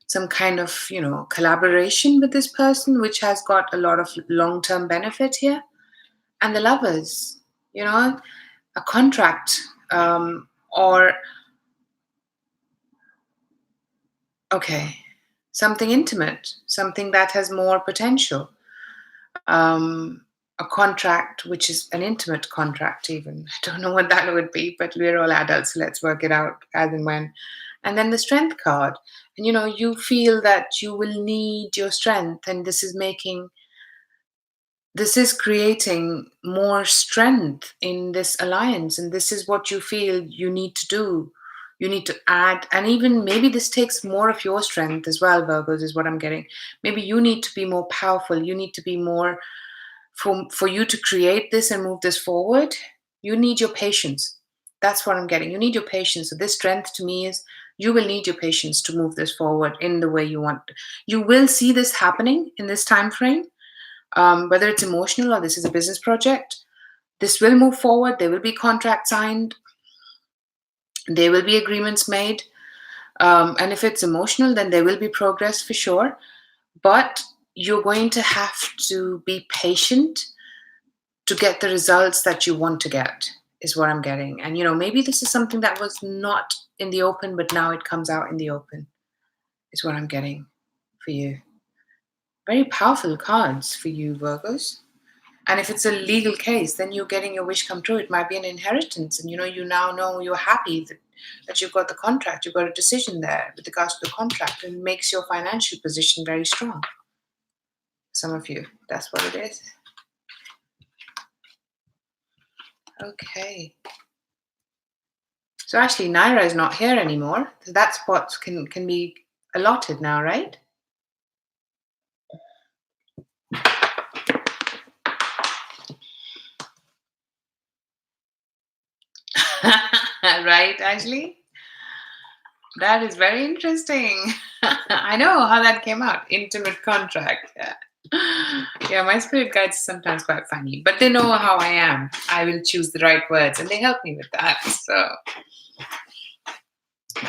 some kind of collaboration with this person, which has got a lot of long-term benefit here. And the Lovers, a contract, or okay, something intimate, something that has more potential. A contract which is an intimate contract, even. I don't know what that would be, but we're all adults, so let's work it out as and when. And then the Strength card. And you feel that you will need your strength, and this is creating more strength in this alliance, and this is what you feel you need to do. You need to add, and even maybe this takes more of your strength as well, Virgos, is what I'm getting. Maybe you need to be more powerful. You need to be more, for you to create this and move this forward, you need your patience. That's what I'm getting. You need your patience. So this strength to me is you will need your patience to move this forward in the way you want. You will see this happening in this time frame, whether it's emotional or this is a business project. This will move forward. There will be contracts signed. There will be agreements made. And if it's emotional, then there will be progress for sure. But you're going to have to be patient to get the results that you want to get, is what I'm getting. And maybe this is something that was not in the open, but now it comes out in the open, is what I'm getting for you. Very powerful cards for you, Virgos. And if it's a legal case, then you're getting your wish come true. It might be an inheritance, and you now know you're happy that you've got the contract, you've got a decision there with regards to the contract, and it makes your financial position very strong. Some of you, that's what it is. Okay. So actually, Naira is not here anymore. So that spot can be allotted now, right? Right, Ashley? That is very interesting. I know how that came out. Intimate contract. Yeah, my spirit guides are sometimes quite funny, but they know how I am. I will choose the right words, and they help me with that. So,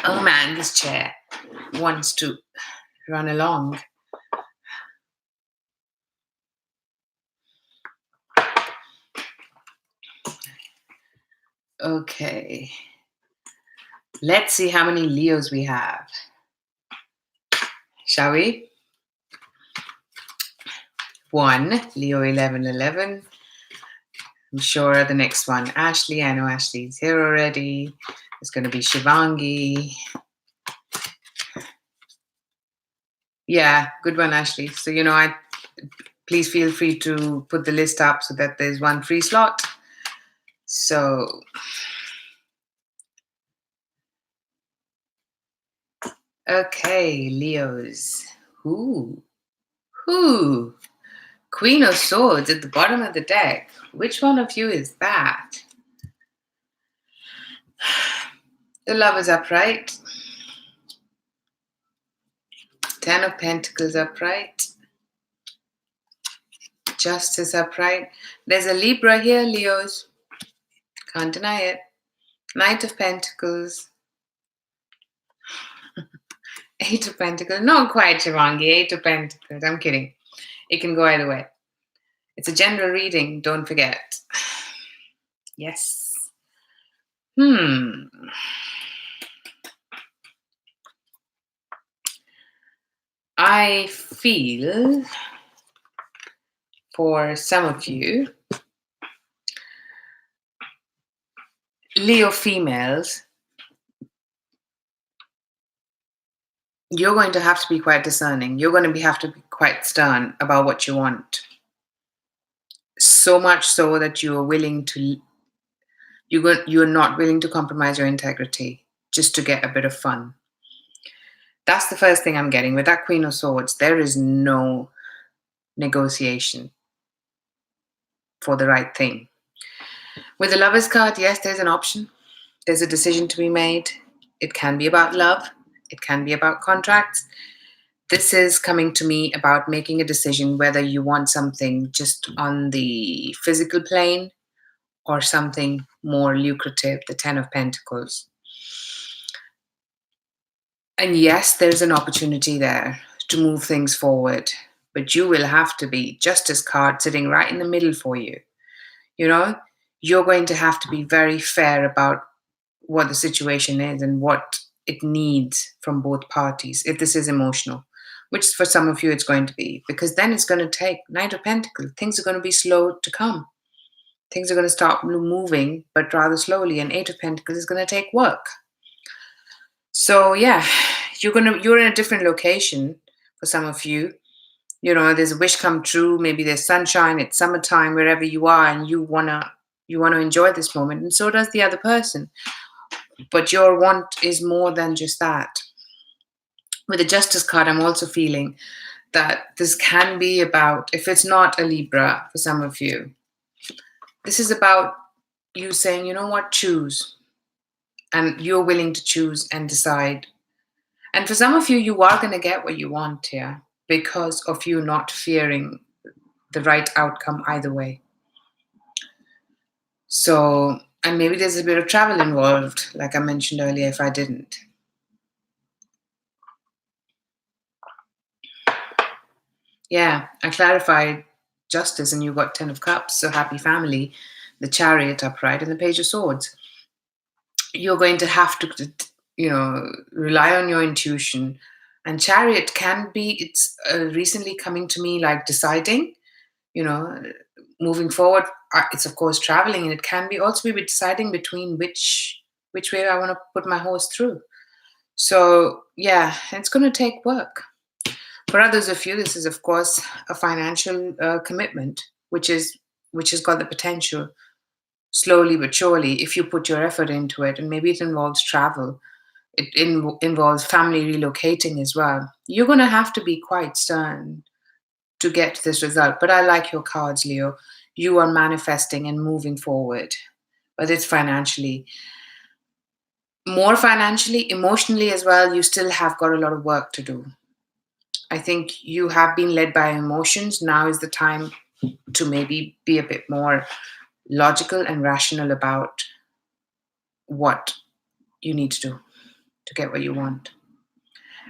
oh man, this chair wants to run along. Okay. Let's see how many Leos we have. Shall we? 1, Leo 1111. I'm sure the next one, Ashley. I know Ashley's here already. It's going to be Shivangi. Yeah, good one, Ashley. So, please feel free to put the list up so that there's one free slot. So, okay, Leos. Who? Queen of Swords at the bottom of the deck. Which one of you is that? The Lovers upright. 10 of Pentacles upright. Justice upright. There's a Libra here, Leos. Can't deny it. Knight of Pentacles. 8 of Pentacles. Not quite, Shivangi. 8 of Pentacles. I'm kidding. It can go either way. It's a general reading, don't forget. Yes. I feel for some of you, Leo females, you're going to have to be quite discerning. You're going to have to be quite stern about what you want. So much so that you're not willing to compromise your integrity just to get a bit of fun. That's the first thing I'm getting. With that Queen of Swords, there is no negotiation for the right thing. With the Lovers card, yes, there's an option. There's a decision to be made. It can be about love. It can be about contracts. This is coming to me about making a decision whether you want something just on the physical plane or something more lucrative, the Ten of Pentacles. And yes, there's an opportunity there to move things forward, but you will have to be Justice card sitting right in the middle for you. You know, you're going to have to be very fair about what the situation is and what it needs from both parties if this is emotional, which for some of you it's going to be, because then it's going to take Knight of Pentacles. Things are going to be slow to come. Things are going to start moving, but rather slowly. And Eight of Pentacles is going to take work. So yeah, you're in a different location for some of you. You know, there's a wish come true. Maybe there's sunshine. It's summertime wherever you are, and you wanna enjoy this moment, and so does the other person. But your want is more than just that. With the Justice card, I'm also feeling that this can be about, if it's not a Libra for some of you, this is about you saying, you know what, choose. And you're willing to choose and decide. And for some of you, you are going to get what you want here because of you not fearing the right outcome either way. So, and maybe there's a bit of travel involved, like I mentioned earlier, if I didn't. Yeah, I clarified Justice and you got 10 of Cups, so happy family, the Chariot upright and the Page of Swords. You're going to have to, rely on your intuition. And Chariot can be, it's recently coming to me like deciding, moving forward. It's of course traveling, and it can be also be deciding between which way I want to put my horse through. So yeah, it's going to take work. For others of you, this is of course a financial commitment, which has got the potential, slowly but surely, if you put your effort into it, and maybe it involves travel, it involves family relocating as well. You're going to have to be quite stern to get to this result. But I like your cards, Leo. You are manifesting and moving forward, whether it's financially, more financially, emotionally as well. You still have got a lot of work to do. I think you have been led by emotions. Now is the time to maybe be a bit more logical and rational about what you need to do to get what you want.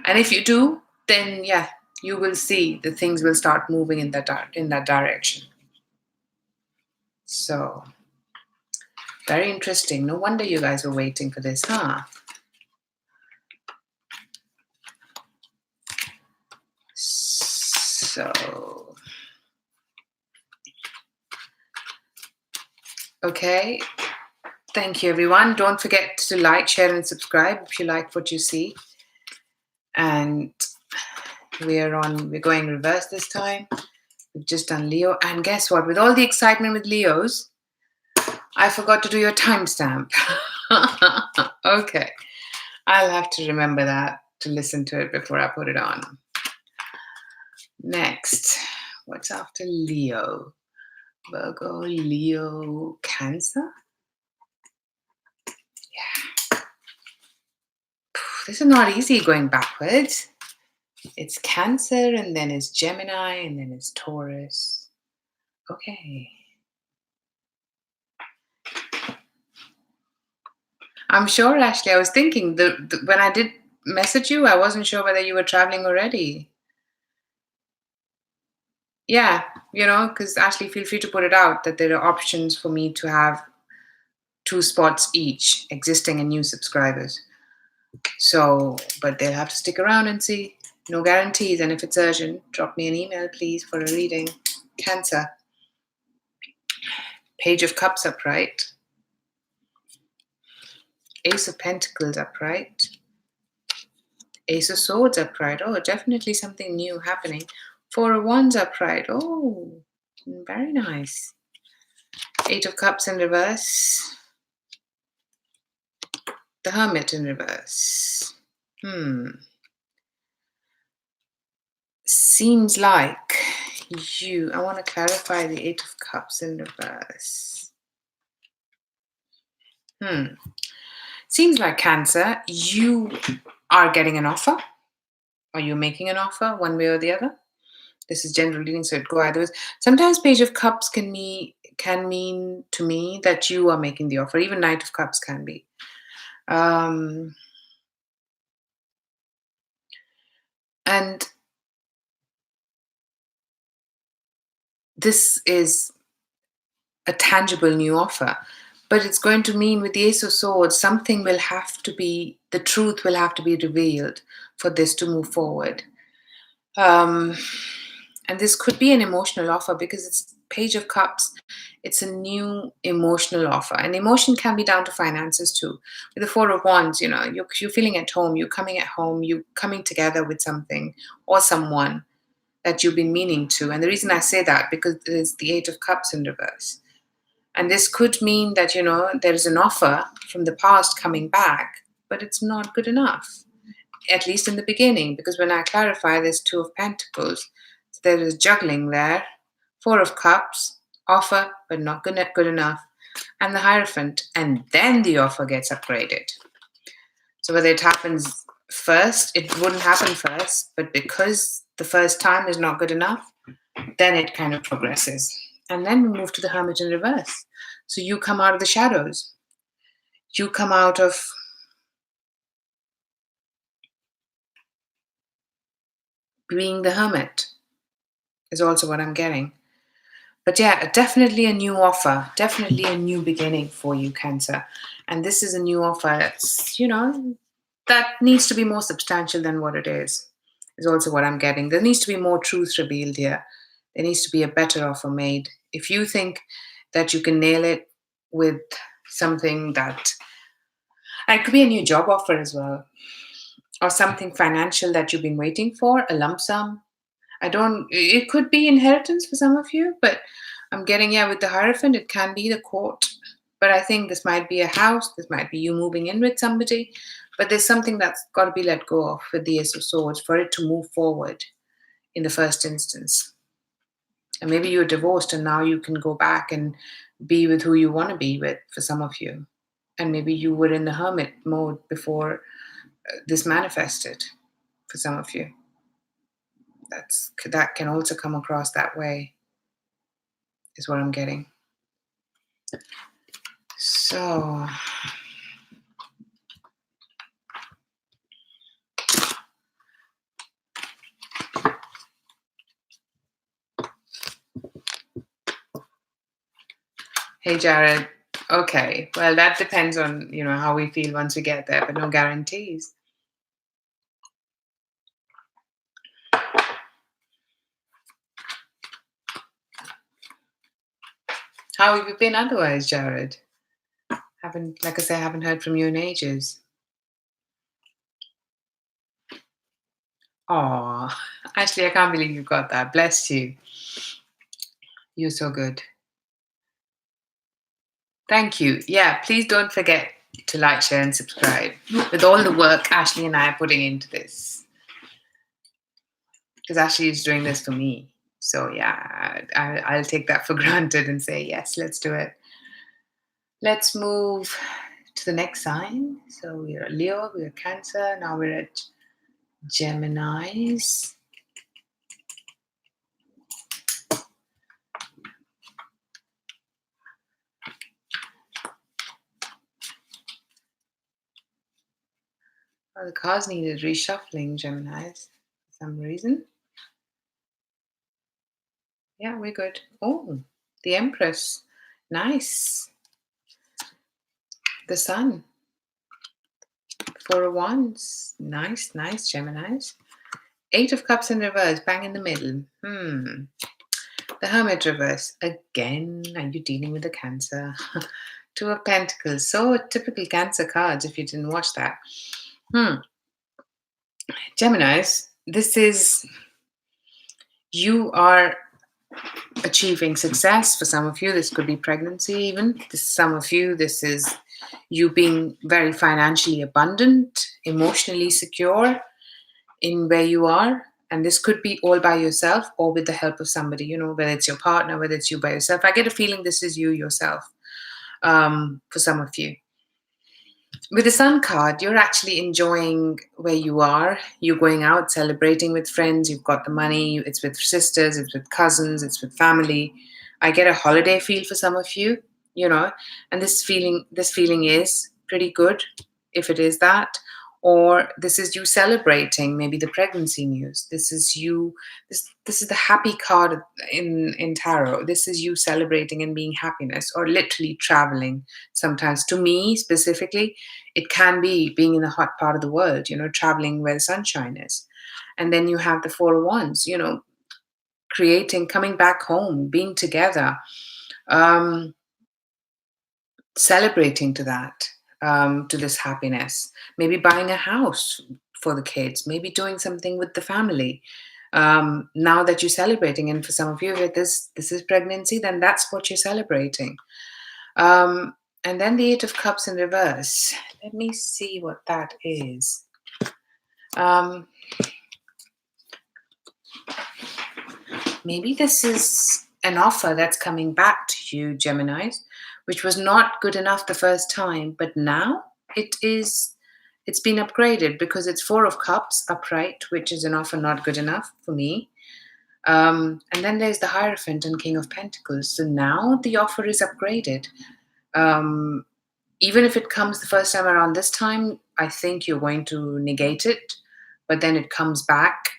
And if you do, then yeah, you will see the things will start moving in that direction. So very interesting. No wonder you guys were waiting for this, huh? So okay. Thank you, everyone. Don't forget to like, share, and subscribe if you like what you see. And we're going reverse this time. We've just done Leo. And guess what? With all the excitement with Leos, I forgot to do your timestamp. Okay. I'll have to remember that to listen to it before I put it on. Next. What's after Leo? Virgo, Leo, Cancer? Yeah. This is not easy going backwards. It's Cancer, and then it's Gemini, and then it's Taurus. Okay. I'm sure, Ashley. I was thinking when I did message you, I wasn't sure whether you were traveling already. Yeah, because Ashley, feel free to put it out that there are options for me to have 2 spots each, existing and new subscribers. So, but they'll have to stick around and see. No guarantees. And if it's urgent, drop me an email, please, for a reading. Cancer. Page of Cups upright. Ace of Pentacles upright. Ace of Swords upright. Oh, definitely something new happening. Four of Wands upright. Oh, very nice. Eight of Cups in reverse. The Hermit in reverse. Seems like I want to clarify the Eight of Cups in reverse. Seems like Cancer, you are getting an offer, or you're making an offer one way or the other. This is general reading, so it go either ways. Sometimes Page of Cups can mean to me that you are making the offer. Even Knight of Cups can be. And this is a tangible new offer, but it's going to mean with the Ace of Swords, something will have to be, the truth will have to be revealed for this to move forward. And this could be an emotional offer because it's Page of Cups. It's a new emotional offer. And emotion can be down to finances too. With the Four of Wands, you're feeling at home, you're coming at home, you're coming together with something or someone that you've been meaning to. And the reason I say that, because there's the Eight of Cups in reverse. And this could mean that, there's an offer from the past coming back, but it's not good enough, at least in the beginning, because when I clarify, there's Two of Pentacles. So there is juggling there. Four of Cups, offer, but not good enough. And the Hierophant, and then the offer gets upgraded. So whether it happens first, it wouldn't happen first, but because the first time is not good enough, then it kind of progresses. And then we move to the Hermit in reverse. So you come out of the shadows. You come out of being the hermit, is also what I'm getting. But yeah, definitely a new offer, definitely a new beginning for you, Cancer. And this is a new offer, that needs to be more substantial than what it is also what I'm getting. There needs to be more truth revealed here. There needs to be a better offer made. If you think that you can nail it with something it could be a new job offer as well, or something financial that you've been waiting for, a lump sum. It could be inheritance for some of you, but I'm getting, with the Hierophant, it can be the court. But I think this might be a house, this might be you moving in with somebody, but there's something that's got to be let go of with the Ace of Swords for it to move forward in the first instance. And maybe you're divorced and now you can go back and be with who you want to be with, for some of you. And maybe you were in the hermit mode before this manifested for some of you. That can also come across that way, is what I'm getting. So hey Jared, okay, well that depends on how we feel once we get there, but no guarantees. How have you been otherwise, Jared? Like I say, I haven't heard from you in ages. Aw, Ashley, I can't believe you got that. Bless you. You're so good. Thank you. Yeah, please don't forget to like, share, and subscribe with all the work Ashley and I are putting into this. Because Ashley is doing this for me. So yeah, I'll take that for granted and say, yes, let's do it. Let's move to the next sign. So we're at Leo, we're at Cancer, now we're at Geminis. Oh, the cards needed reshuffling, Geminis, for some reason. Yeah, we're good. Oh, the Empress. Nice. the Sun. Four of Wands. Nice, nice, Geminis. Eight of Cups in reverse, bang in the middle. The Hermit reverse. Again, are you dealing with the Cancer? Two of Pentacles. So typical Cancer cards if you didn't watch that. Geminis, this is, you are achieving success. For some of you, this could be pregnancy even. Some of you, this is you being very financially abundant, emotionally secure in where you are. And this could be all by yourself or with the help of somebody, you know, whether it's your partner, whether it's you by yourself. I get a feeling this is you yourself for some of you. With the Sun card, you're actually enjoying where you are. You're going out, celebrating with friends. You've got the money. It's with sisters. It's with cousins. It's with family. I get a holiday feel for some of you, you know, and this feeling is pretty good if it is that. Or this is you celebrating maybe the pregnancy news. This is you. This is the happy card in tarot. This is you celebrating and being happiness, or literally traveling. Sometimes, to me specifically, it can be being in the hot part of the world. You know, traveling where the sunshine is, and then you have the Four of Wands. You know, creating, coming back home, being together, celebrating to that. To this happiness, maybe buying a house for the kids, maybe doing something with the family. Now that you're celebrating, and for some of you, if this is pregnancy, then that's what you're celebrating. And then the Eight of Cups in reverse. Let me see what that is. Maybe this is an offer that's coming back to you, Geminis, which was not good enough the first time, but now it's been upgraded because it's Four of Cups upright, which is an offer not good enough for me. And then there's the Hierophant and King of Pentacles. So now the offer is upgraded. Even if it comes the first time around this time, I think you're going to negate it, but then it comes back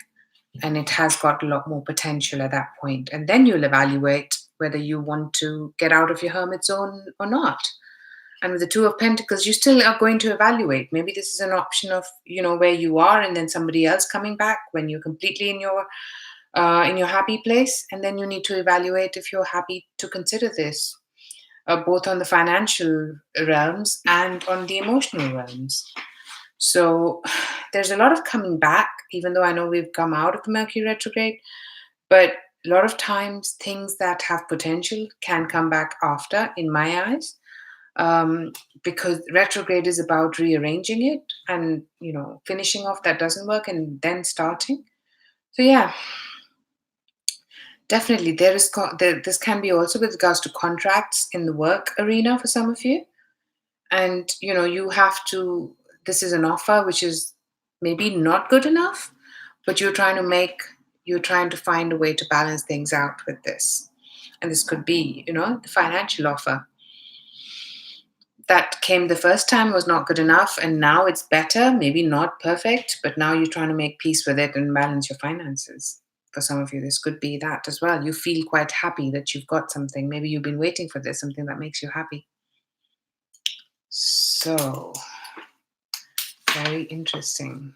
and it has got a lot more potential at that point. And then you'll evaluate whether you want to get out of your hermit zone or not. And with the Two of Pentacles, you still are going to evaluate. Maybe this is an option of, you know, where you are and then somebody else coming back when you're completely in your happy place. And then you need to evaluate if you're happy to consider this, both on the financial realms and on the emotional realms. So there's a lot of coming back, even though I know we've come out of the Mercury retrograde, but a lot of times things that have potential can come back after, in my eyes, because retrograde is about rearranging it and, you know, finishing off that doesn't work and then starting. So yeah, definitely this can be also with regards to contracts in the work arena for some of you. And, you know, you have to, this is an offer which is maybe not good enough, but you're trying to find a way to balance things out with this. And this could be, you know, the financial offer that came the first time was not good enough, and now it's better, maybe not perfect, but now you're trying to make peace with it and balance your finances. For some of you, this could be that as well. You feel quite happy that you've got something. Maybe you've been waiting for this, something that makes you happy. So, very interesting.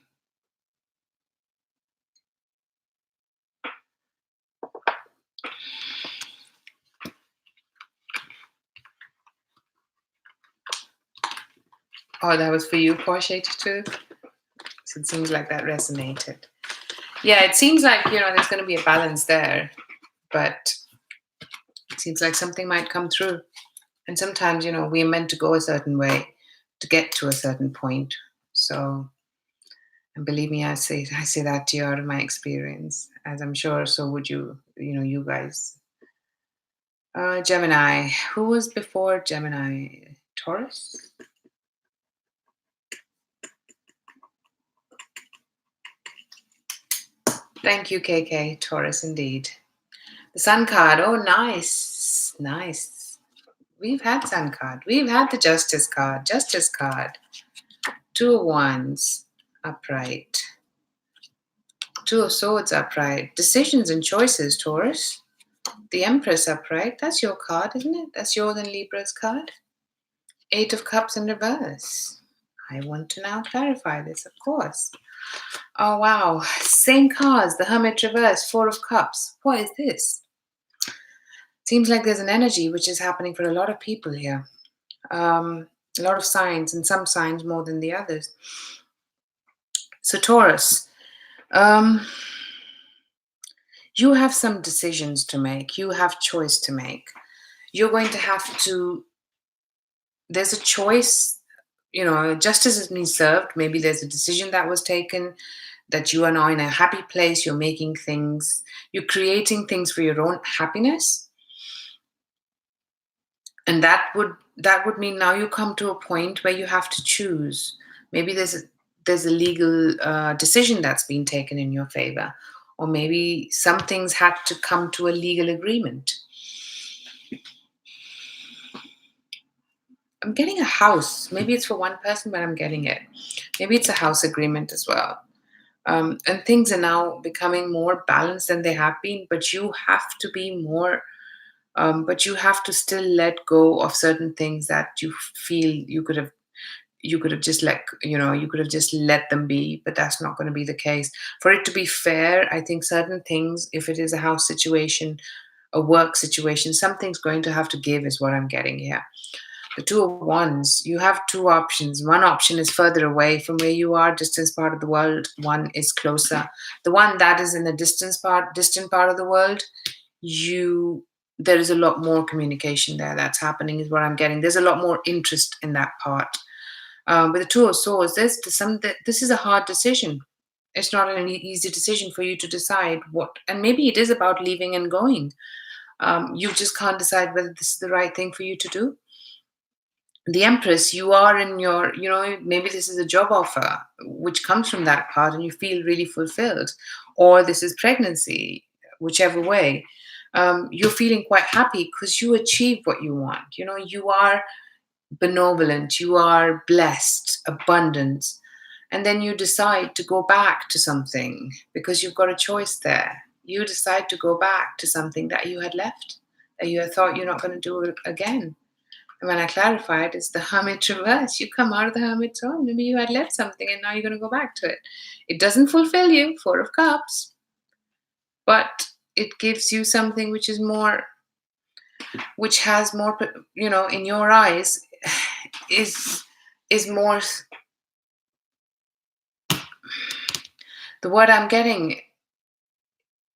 Oh, that was for you, Porsche 82? So it seems like that resonated. Yeah, it seems like, you know, there's going to be a balance there, but it seems like something might come through. And sometimes, you know, we're meant to go a certain way to get to a certain point. So, and believe me, I say that to you out of my experience, as I'm sure so would you, you know, you guys. Gemini. Who was before Gemini? Taurus? Thank you, KK. Taurus, indeed. The Sun card. Oh, nice. Nice. We've had Sun card. We've had the Justice card. Justice card. Two of Wands. Upright. Two of Swords upright. Decisions and choices, Taurus. The Empress upright. That's your card, isn't it? That's yours and Libra's card. Eight of Cups in reverse. I want to now clarify this, of course. Oh, wow. Same cards. The Hermit reverse. Four of Cups. What is this? Seems like there's an energy which is happening for a lot of people here. A lot of signs, and some signs more than the others. So Taurus, you have some decisions to make. You have choice to make. You're going to have to, there's a choice, justice has been served. Maybe there's a decision that was taken that you are now in a happy place. You're making things, you're creating things for your own happiness. And that would mean now you come to a point where you have to choose. Maybe there's a legal decision that's been taken in your favor, or maybe some things had to come to a legal agreement. I'm getting a house. Maybe it's for one person, but I'm getting it. Maybe it's a house agreement as well. And things are now becoming more balanced than they have been, but you have to be more, but you have to still let go of certain things that you feel you could have just you could have just let them be, but that's not going to be the case. For it to be fair, I think certain things, if it is a house situation, a work situation, something's going to have to give, is what I'm getting here. The Two of Wands, you have two options. One option is further away from where you are, distance part of the world. One is closer. The one that is in the distant part of the world, there is a lot more communication there that's happening, is what I'm getting. There's a lot more interest in that part. With the Two of Swords, this is a hard decision. It's not an easy decision for you to decide what, and maybe it is about leaving and going. You just can't decide whether this is the right thing for you to do. The Empress, you are in your, maybe this is a job offer which comes from that part and you feel really fulfilled, or this is pregnancy, whichever way. You're feeling quite happy because you achieved what you want. You are benevolent, you are blessed, abundant, and then you decide to go back to something because you've got a choice there. You decide to go back to something that you had left, that you had thought you're not going to do it again. And when I clarified, it's the Hermit reverse. You come out of the Hermit zone. Maybe you had left something and now you're going to go back to it. It doesn't fulfill you, Four of Cups, but it gives you something which has more, in your eyes, is more. The word I'm getting,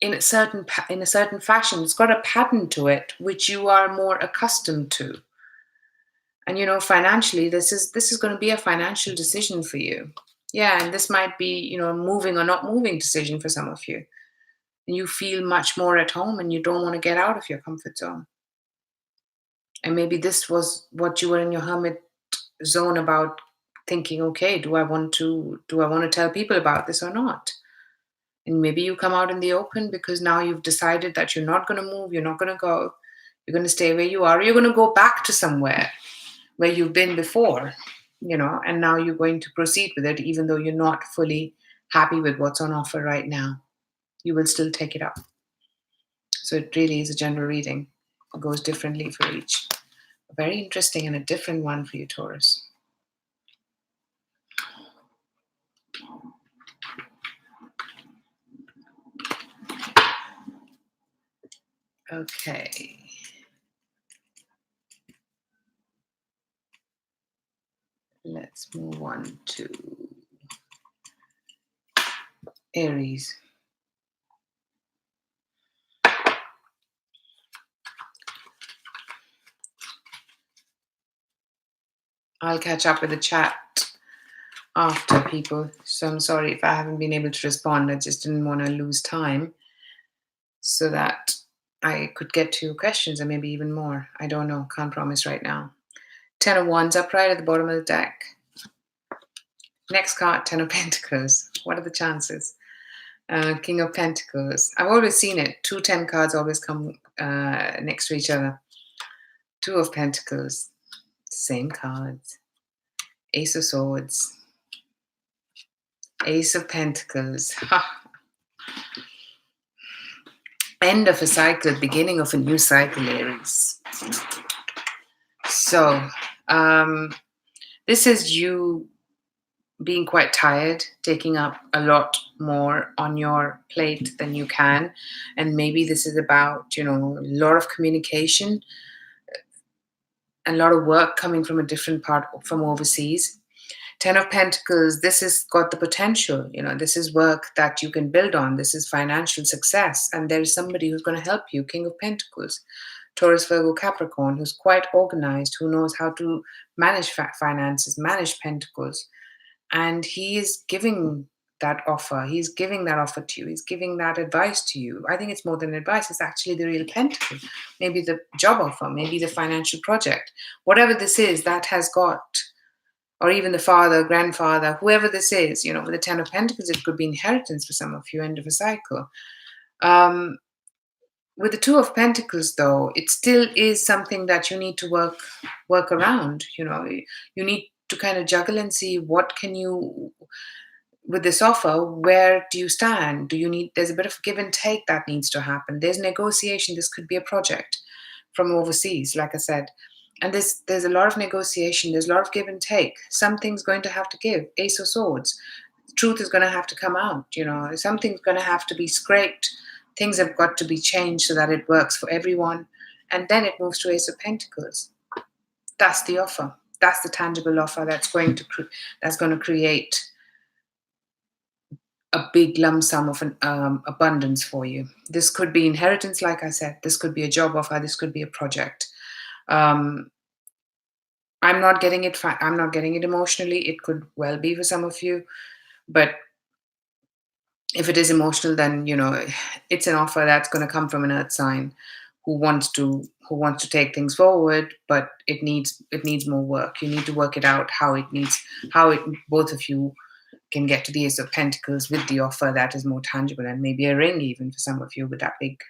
in a certain fashion, it's got a pattern to it which you are more accustomed to. And financially, this is going to be a financial decision for you. Yeah, and this might be, a moving or not moving decision for some of you. And you feel much more at home and you don't want to get out of your comfort zone. And maybe this was what you were in your Hermit zone about, thinking, okay, do I want to tell people about this or not? And maybe you come out in the open because now you've decided that you're not going to move, you're not going to go, you're going to stay where you are, or you're going to go back to somewhere where you've been before, and now you're going to proceed with it, even though you're not fully happy with what's on offer right now. You will still take it up. So it really is a general reading. It goes differently for each. A very interesting and a different one for you, Taurus. Okay. Let's move on to Aries. I'll catch up with the chat after, people. So I'm sorry if I haven't been able to respond. I just didn't want to lose time so that I could get to your questions and maybe even more. I don't know. Can't promise right now. 10 of Wands upright at the bottom of the deck. Next card, 10 of Pentacles. What are the chances? King of Pentacles. I've always seen it. 2 10 cards always come next to each other. 2 of Pentacles. Same cards. Ace of Swords. Ace of Pentacles. End of a cycle, beginning of a new cycle, Aries. So, This is you being quite tired, taking up a lot more on your plate than you can. And maybe this is about, a lot of communication, a lot of work coming from a different part from overseas. Ten of Pentacles, this has got the potential, this is work that you can build on. This is financial success. And there is somebody who's going to help you. King of Pentacles, Taurus, Virgo, Capricorn, who's quite organized, who knows how to manage finances, manage pentacles. And he is giving that offer. He's giving that offer to you. He's giving that advice to you. I think it's more than advice. It's actually the real pentacle. Maybe the job offer, maybe the financial project. Whatever this is, that has got, or even the father, grandfather, whoever this is, with the Ten of Pentacles, it could be inheritance for some of you, end of a cycle. With the Two of Pentacles, though, it still is something that you need to work around. You need to kind of juggle and see what can you, with this offer, where do you stand? There's a bit of give and take that needs to happen. There's negotiation. This could be a project from overseas, like I said. And there's a lot of negotiation. There's a lot of give and take. Something's going to have to give. Ace of Swords. Truth is going to have to come out. Something's going to have to be scraped. Things have got to be changed so that it works for everyone. And then it moves to Ace of Pentacles. That's the offer. That's the tangible offer that's going to create a big lump sum of abundance for you. This could be inheritance, like I said. This could be a job offer. This could be a project. I'm not getting it. I'm not getting it emotionally. It could well be for some of you, but if it is emotional, then it's an offer that's going to come from an earth sign who wants to take things forward, but it needs more work. You need to work it out how both of you can get to the Ace of Pentacles with the offer that is more tangible, and maybe a ring even for some of you with that big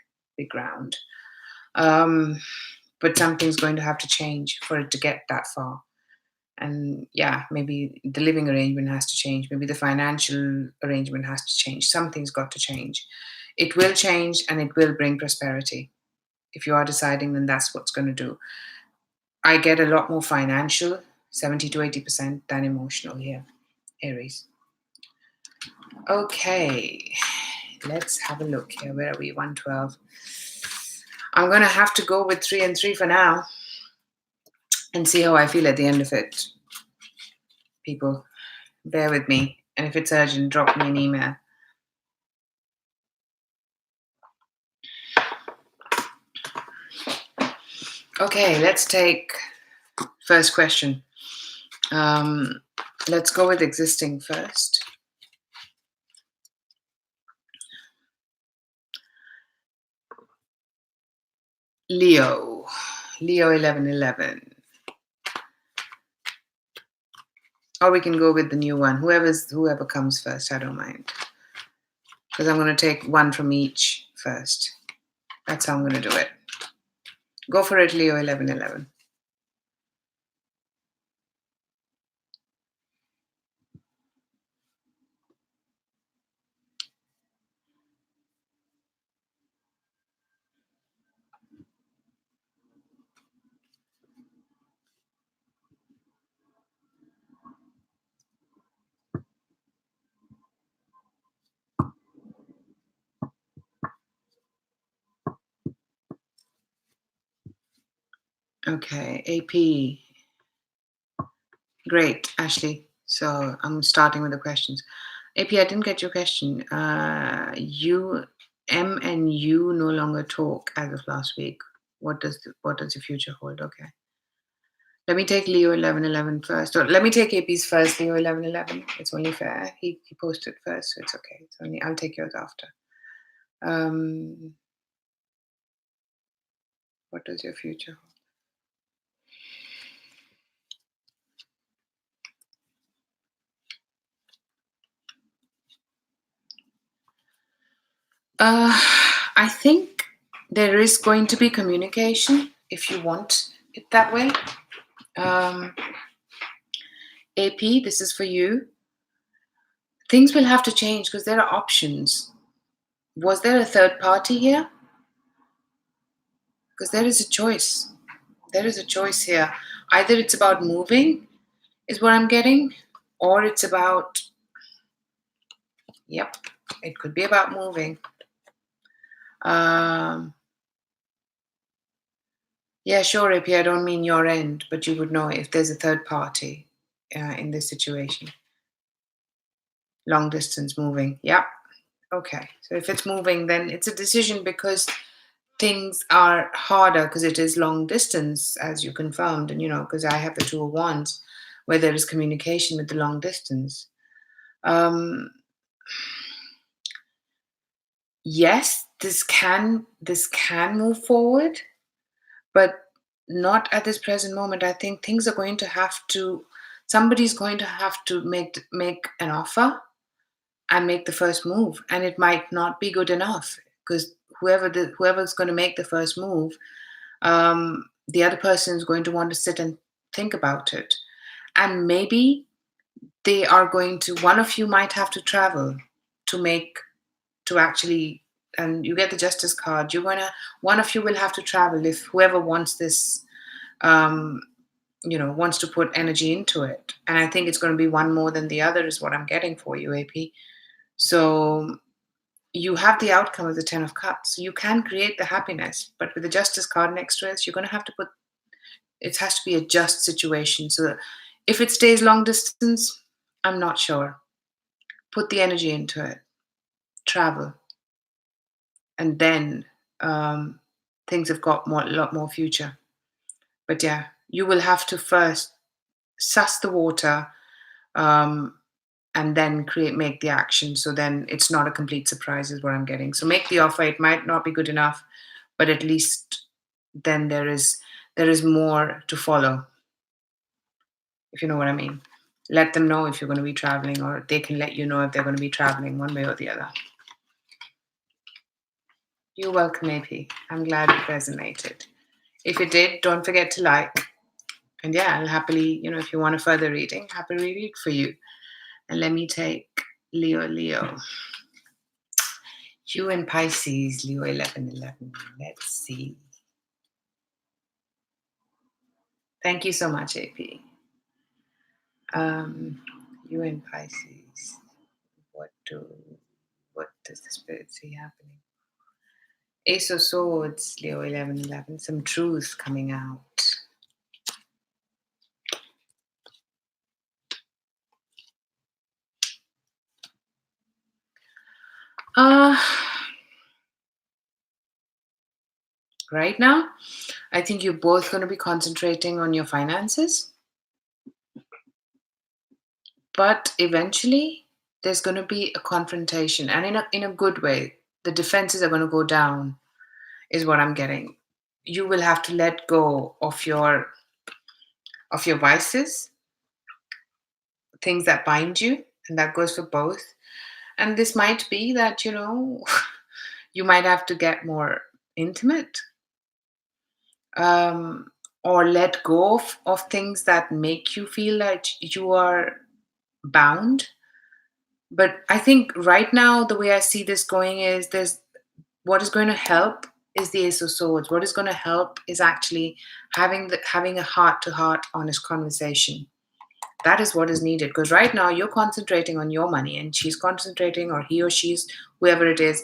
round. But something's going to have to change for it to get that far. And yeah, maybe the living arrangement has to change. Maybe the financial arrangement has to change. Something's got to change. It will change and it will bring prosperity. If you are deciding, then that's what's going to do. I get a lot more financial, 70 to 80%, than emotional here, Aries. Okay, let's have a look here. Where are we? 112. I'm going to have to go with 3 and 3 for now and see how I feel at the end of it. People, bear with me. And if it's urgent, drop me an email. Okay, let's take first question. Let's go with existing first. Leo 1111. Or we can go with the new one. Whoever comes first, I don't mind. Because I'm going to take one from each first. That's how I'm going to do it. Go for it, Leo 1111. Okay, AP. Great, Ashley. So I'm starting with the questions. AP, I didn't get your question. M and U no longer talk as of last week. What does the future hold? Okay. Let me take Leo 1111 first. Or let me take AP's first, Leo 1111. It's only fair. He posted first, so it's okay. I'll take yours after. What does your future hold? I think there is going to be communication if you want it that way. AP, this is for you. Things will have to change because there are options. Was there a third party here? Because there is a choice. There is a choice here. Either it's about moving, is what I'm getting, or it's about, yep, it could be about moving. Um, yeah, sure, AP, I don't mean your end, but you would know if there's a third party in this situation. Long distance moving, yep. Okay, so if it's moving, then it's a decision because things are harder because it is long distance, as you confirmed, and because I have the Two of Wands, where there is communication with the long distance. Yes, this can move forward, but not at this present moment. I think things are going to have to. Somebody's going to have to make an offer and make the first move, and it might not be good enough because whoever's going to make the first move, the other person is going to want to sit and think about it, and maybe they are going to. One of you might have to travel to make to actually, and you get the Justice card. One of you will have to travel if whoever wants this, um, wants to put energy into it. And I think it's going to be one more than the other, is what I'm getting for you, AP. So you have the outcome of the Ten of Cups. You can create the happiness, but with the Justice card next to it, you're going to have to put. It has to be a just situation. So if it stays long distance, I'm not sure. Put the energy into it. Travel, and then things have got a lot more future. But yeah, you will have to first suss the water, um, and then make the action. So then it's not a complete surprise, is what I'm getting. So make the offer. It might not be good enough, but at least then there is more to follow, if you know what I mean. Let them know if you're going to be traveling, or they can let you know if they're going to be traveling, one way or the other. You're welcome, AP. I'm glad it resonated. If it did, don't forget to like. And yeah, I'll happily, if you want a further reading, happily read for you. And let me take Leo. You and Pisces, Leo 1111. Let's see. Thank you so much, AP. You and Pisces. What does the spirit see happening? Ace of Swords, Leo 1111. Some truth coming out. Right now, I think you're both going to be concentrating on your finances, but eventually there's going to be a confrontation, and in a good way. The defenses are going to go down, is what I'm getting. You will have to let go of your vices, things that bind you, and that goes for both. And this might be that you might have to get more intimate, um, or let go of things that make you feel like you are bound. But I think right now, the way I see this going is, there's what is going to help is the Ace of Swords. What is going to help is actually having a heart to heart, honest conversation. That is what is needed, because right now you're concentrating on your money, and she's concentrating, or he or she's, whoever it is,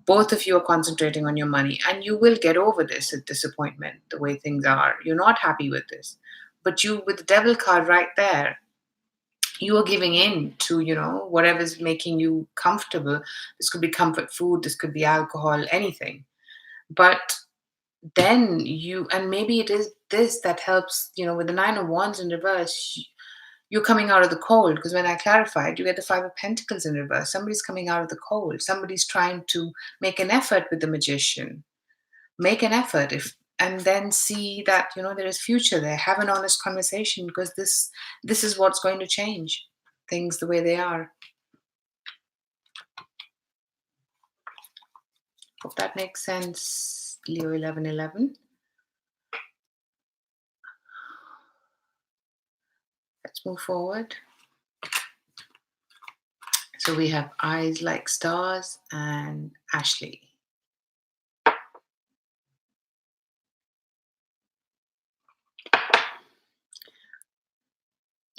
both of you are concentrating on your money, and you will get over this disappointment, the way things are. You're not happy with this, but you, with the Devil card right there, you are giving in to whatever's making you comfortable. This could be comfort food, this could be alcohol, anything. But then and maybe it is this that helps, with the Nine of Wands in reverse. You're coming out of the cold, because when I clarified, you get the Five of Pentacles in reverse. Somebody's coming out of the cold. Somebody's trying to make an effort with the Magician. Make an effort, and then see that there is future there. Have an honest conversation, because this is what's going to change things the way they are. Hope that makes sense, Leo 1111. Let's move forward. So we have Eyes Like Stars and Ashley.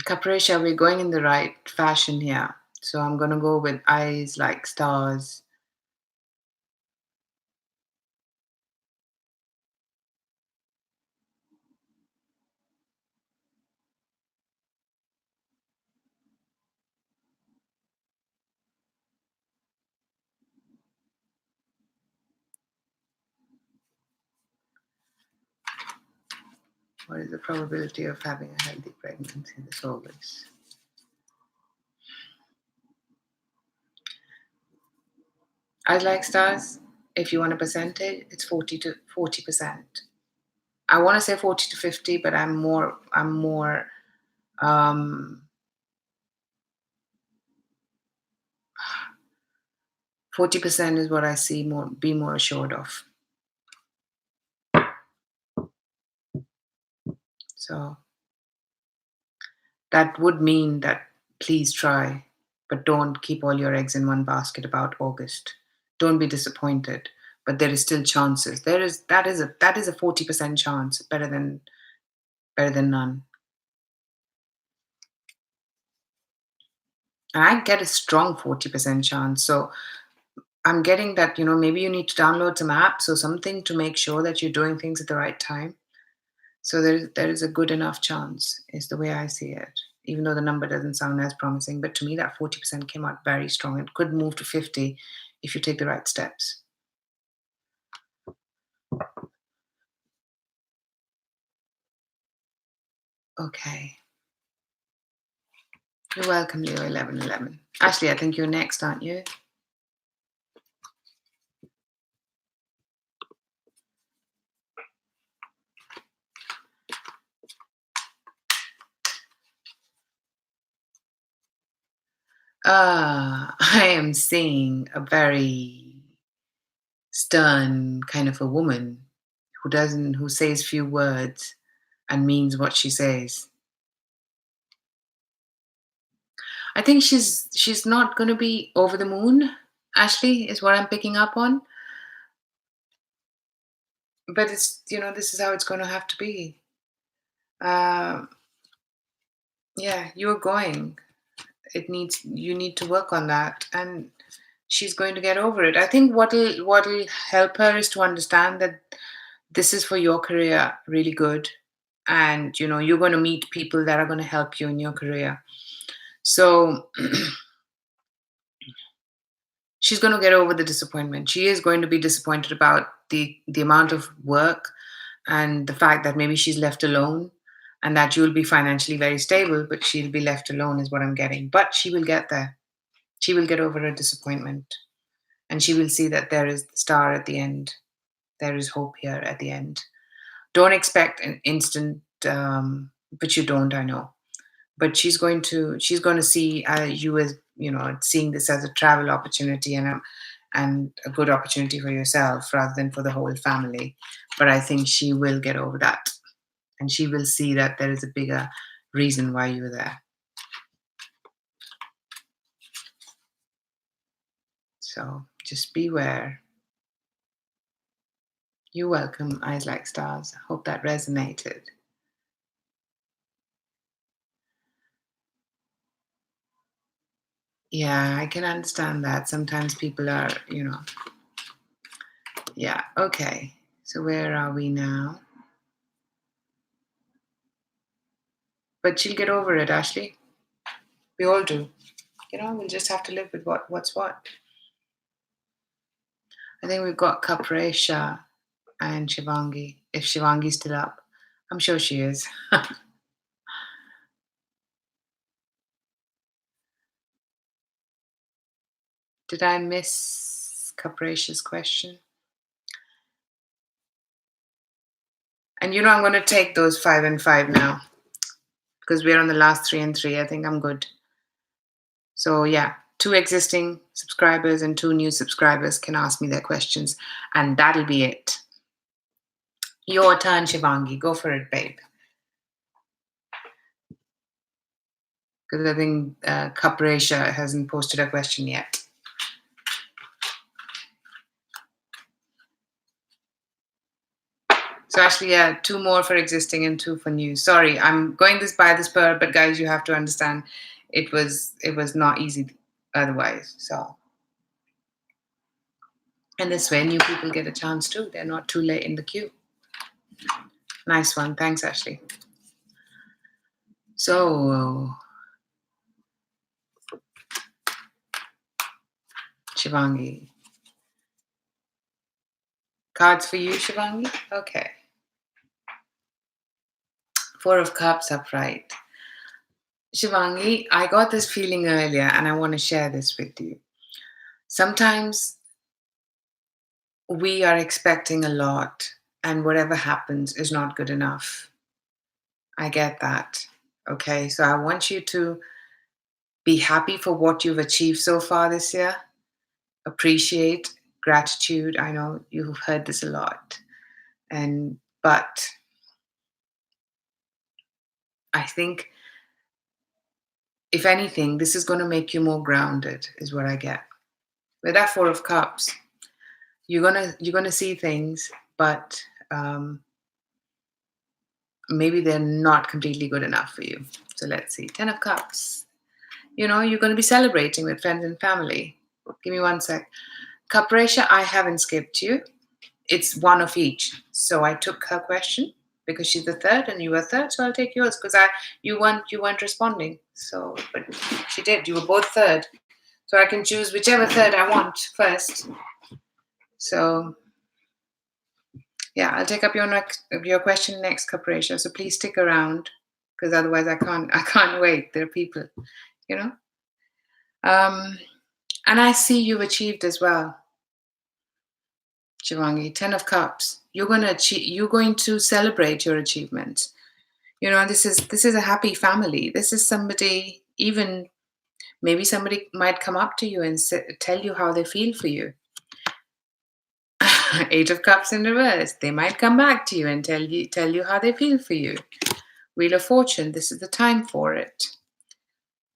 Capricia, we're going in the right fashion here. So I'm going to go with eyes like stars. What is the probability of having a healthy pregnancy this August? Eyes like stars, if you want a percentage, it's 40 to 40%. I want to say 40 to 50, but I'm more 40% is what I see be more assured of. So that would mean that please try, but don't keep all your eggs in one basket about August. Don't be disappointed, but there is still chances. That is a 40% chance, better than none. And I get a strong 40% chance. So I'm getting that, maybe you need to download some apps or something to make sure that you're doing things at the right time. So there is a good enough chance, is the way I see it, even though the number doesn't sound as promising. But to me, that 40% came out very strong. It could move to 50 if you take the right steps. Okay. You're welcome, Leo 1111. Ashley, I think you're next, aren't you? I am seeing a very stern kind of a woman who says few words and means what she says. I think she's not going to be over the moon. Ashley is what I'm picking up on, but it's this is how it's going to have to be. Uh, yeah, you're going. You need to work on that, and she's going to get over it. I think what'll help her is to understand that this is for your career really good, and you're going to meet people that are going to help you in your career. So she's going to get over the disappointment. She is going to be disappointed about the amount of work and the fact that maybe she's left alone, and that you'll be financially very stable, but she'll be left alone is what I'm getting. But she will get there. She will get over her disappointment, and she will see that there is the star at the end. There is hope here at the end. Don't expect an instant, but you don't, I know. But she's going to see you as seeing this as a travel opportunity and a good opportunity for yourself rather than for the whole family. But I think she will get over that, and she will see that there is a bigger reason why you're there. So just beware. You're welcome, Eyes Like Stars. I hope that resonated. Yeah, I can understand that. Sometimes people are, yeah, okay. So where are we now? But she'll get over it, Ashley. We all do. We'll just have to live with what's what. I think we've got Capricia and Shivangi. If Shivangi's still up, I'm sure she is. Did I miss Capricia's question? And I'm going to take those 5 and 5 now because we're on the last 3 and 3. I think I'm good. So yeah, 2 existing subscribers and 2 new subscribers can ask me their questions, and that'll be it. Your turn, Shivangi. Go for it, babe. Because I think Capricia hasn't posted a question yet. So actually, yeah, 2 more for existing and 2 for new. Sorry, I'm going this by the spur, but guys, you have to understand, it was not easy otherwise. So, and this way, new people get a chance too. They're not too late in the queue. Nice one, thanks, Ashley. So, Shivangi, cards for you, Shivangi. Okay, 4 of Cups upright. Shivangi, I got this feeling earlier, and I want to share this with you. Sometimes we are expecting a lot, and whatever happens is not good enough. I get that. Okay, so I want you to be happy for what you've achieved so far this year. Appreciate gratitude. I know you've heard this a lot. But I think if anything, this is going to make you more grounded, is what I get. With that 4 of Cups, you're gonna see things, but maybe they're not completely good enough for you. So let's see. 10 of Cups. You're going to be celebrating with friends and family. Give me 1 sec. Capricorn, I haven't skipped you. It's 1 of each. So I took her question because she's the third and you were third. So I'll take yours because you weren't responding. So, but she did. You were both third. So I can choose whichever third I want first. So yeah, I'll take up your question next, Capricorn. So please stick around because otherwise I can't wait. There are people, you know. And I see you've achieved as well, Shivangi. 10 of Cups. You're going to celebrate your achievements. This is a happy family. This is somebody, even maybe somebody might come up to you and tell you how they feel for you. 8 of Cups in reverse. They might come back to you and tell you how they feel for you. Wheel of Fortune. This is the time for it.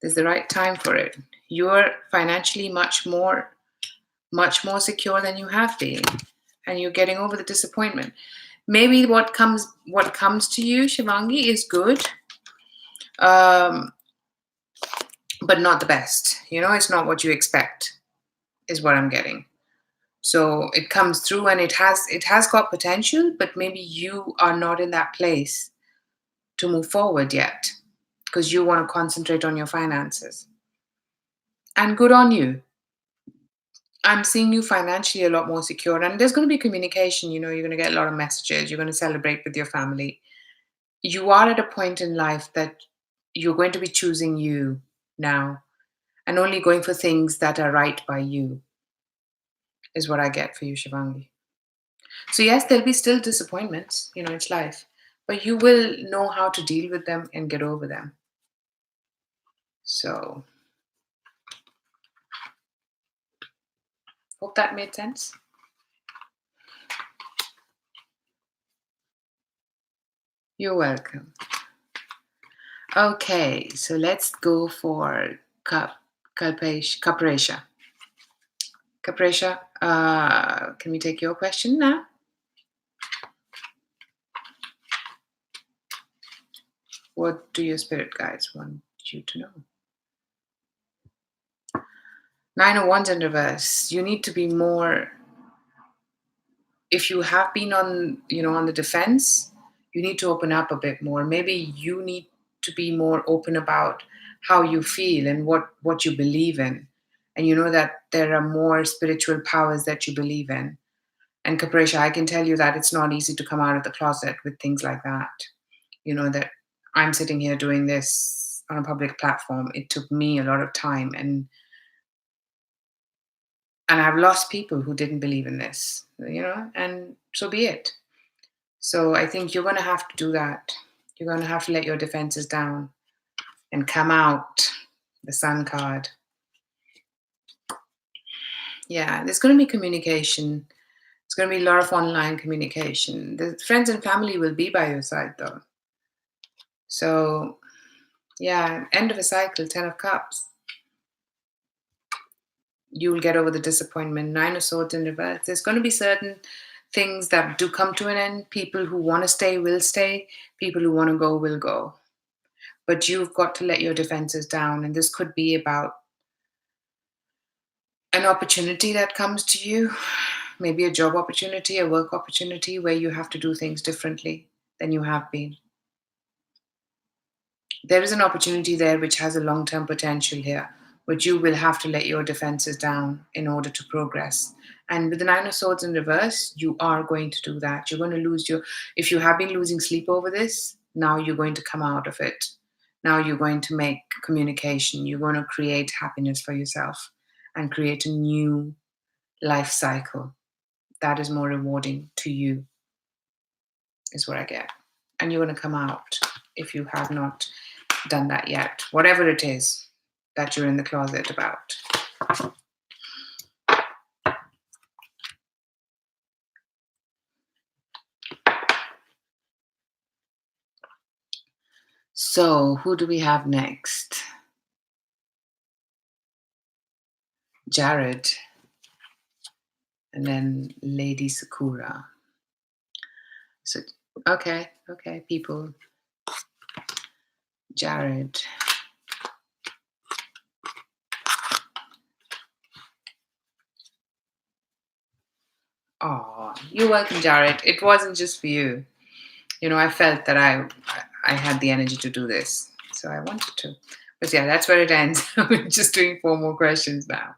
This is the right time for it. You're financially much more secure than you have been, and you're getting over the disappointment. Maybe what comes to you, Shivangi, is good, but not the best. It's not what you expect, is what I'm getting. So it comes through, and it has got potential, but maybe you are not in that place to move forward yet because you want to concentrate on your finances. And good on you. I'm seeing you financially a lot more secure, and there's going to be communication. You're going to get a lot of messages. You're going to celebrate with your family. You are at a point in life that you're going to be choosing you now and only going for things that are right by you, is what I get for you, Shivangi. So yes, there'll be still disappointments. It's life, but you will know how to deal with them and get over them. So hope that made sense. You're welcome. Okay, so let's go for Capricorn. Capricorn, can we take your question now? What do your spirit guides want you to know? 9 of Wands in reverse. You need to be more. If you have been on the defense, you need to open up a bit more. Maybe you need to be more open about how you feel and what you believe in. And you know that there are more spiritual powers that you believe in. And Capricorn, I can tell you that it's not easy to come out of the closet with things like that. That I'm sitting here doing this on a public platform. It took me a lot of time, and I've lost people who didn't believe in this, and so be it. So I think you're going to have to do that. You're going to have to let your defenses down and come out. The Sun card. Yeah, there's going to be communication. It's going to be a lot of online communication. The friends and family will be by your side, though. So, yeah, end of a cycle, 10 of Cups. You will get over the disappointment. 9 of Swords in reverse. There's going to be certain things that do come to an end. People who want to stay will stay. People who want to go will go. But you've got to let your defenses down. And this could be about an opportunity that comes to you, maybe a job opportunity, a work opportunity where you have to do things differently than you have been. There is an opportunity there which has a long term potential here, but you will have to let your defenses down in order to progress. And with the Nine of Swords in reverse, you are going to do that. You're going to lose if you have been losing sleep over this, now you're going to come out of it. Now you're going to make communication. You're going to create happiness for yourself and create a new life cycle that is more rewarding to you, is what I get. And you're going to come out if you have not done that yet, whatever it is that you're in the closet about. So, who do we have next? Jared, and then Lady Sakura. So, okay, people. Jared. Oh, you're welcome, Jared. It wasn't just for you. I felt that I had the energy to do this, so I wanted to. But yeah, that's where it ends. We're just doing 4 more questions now.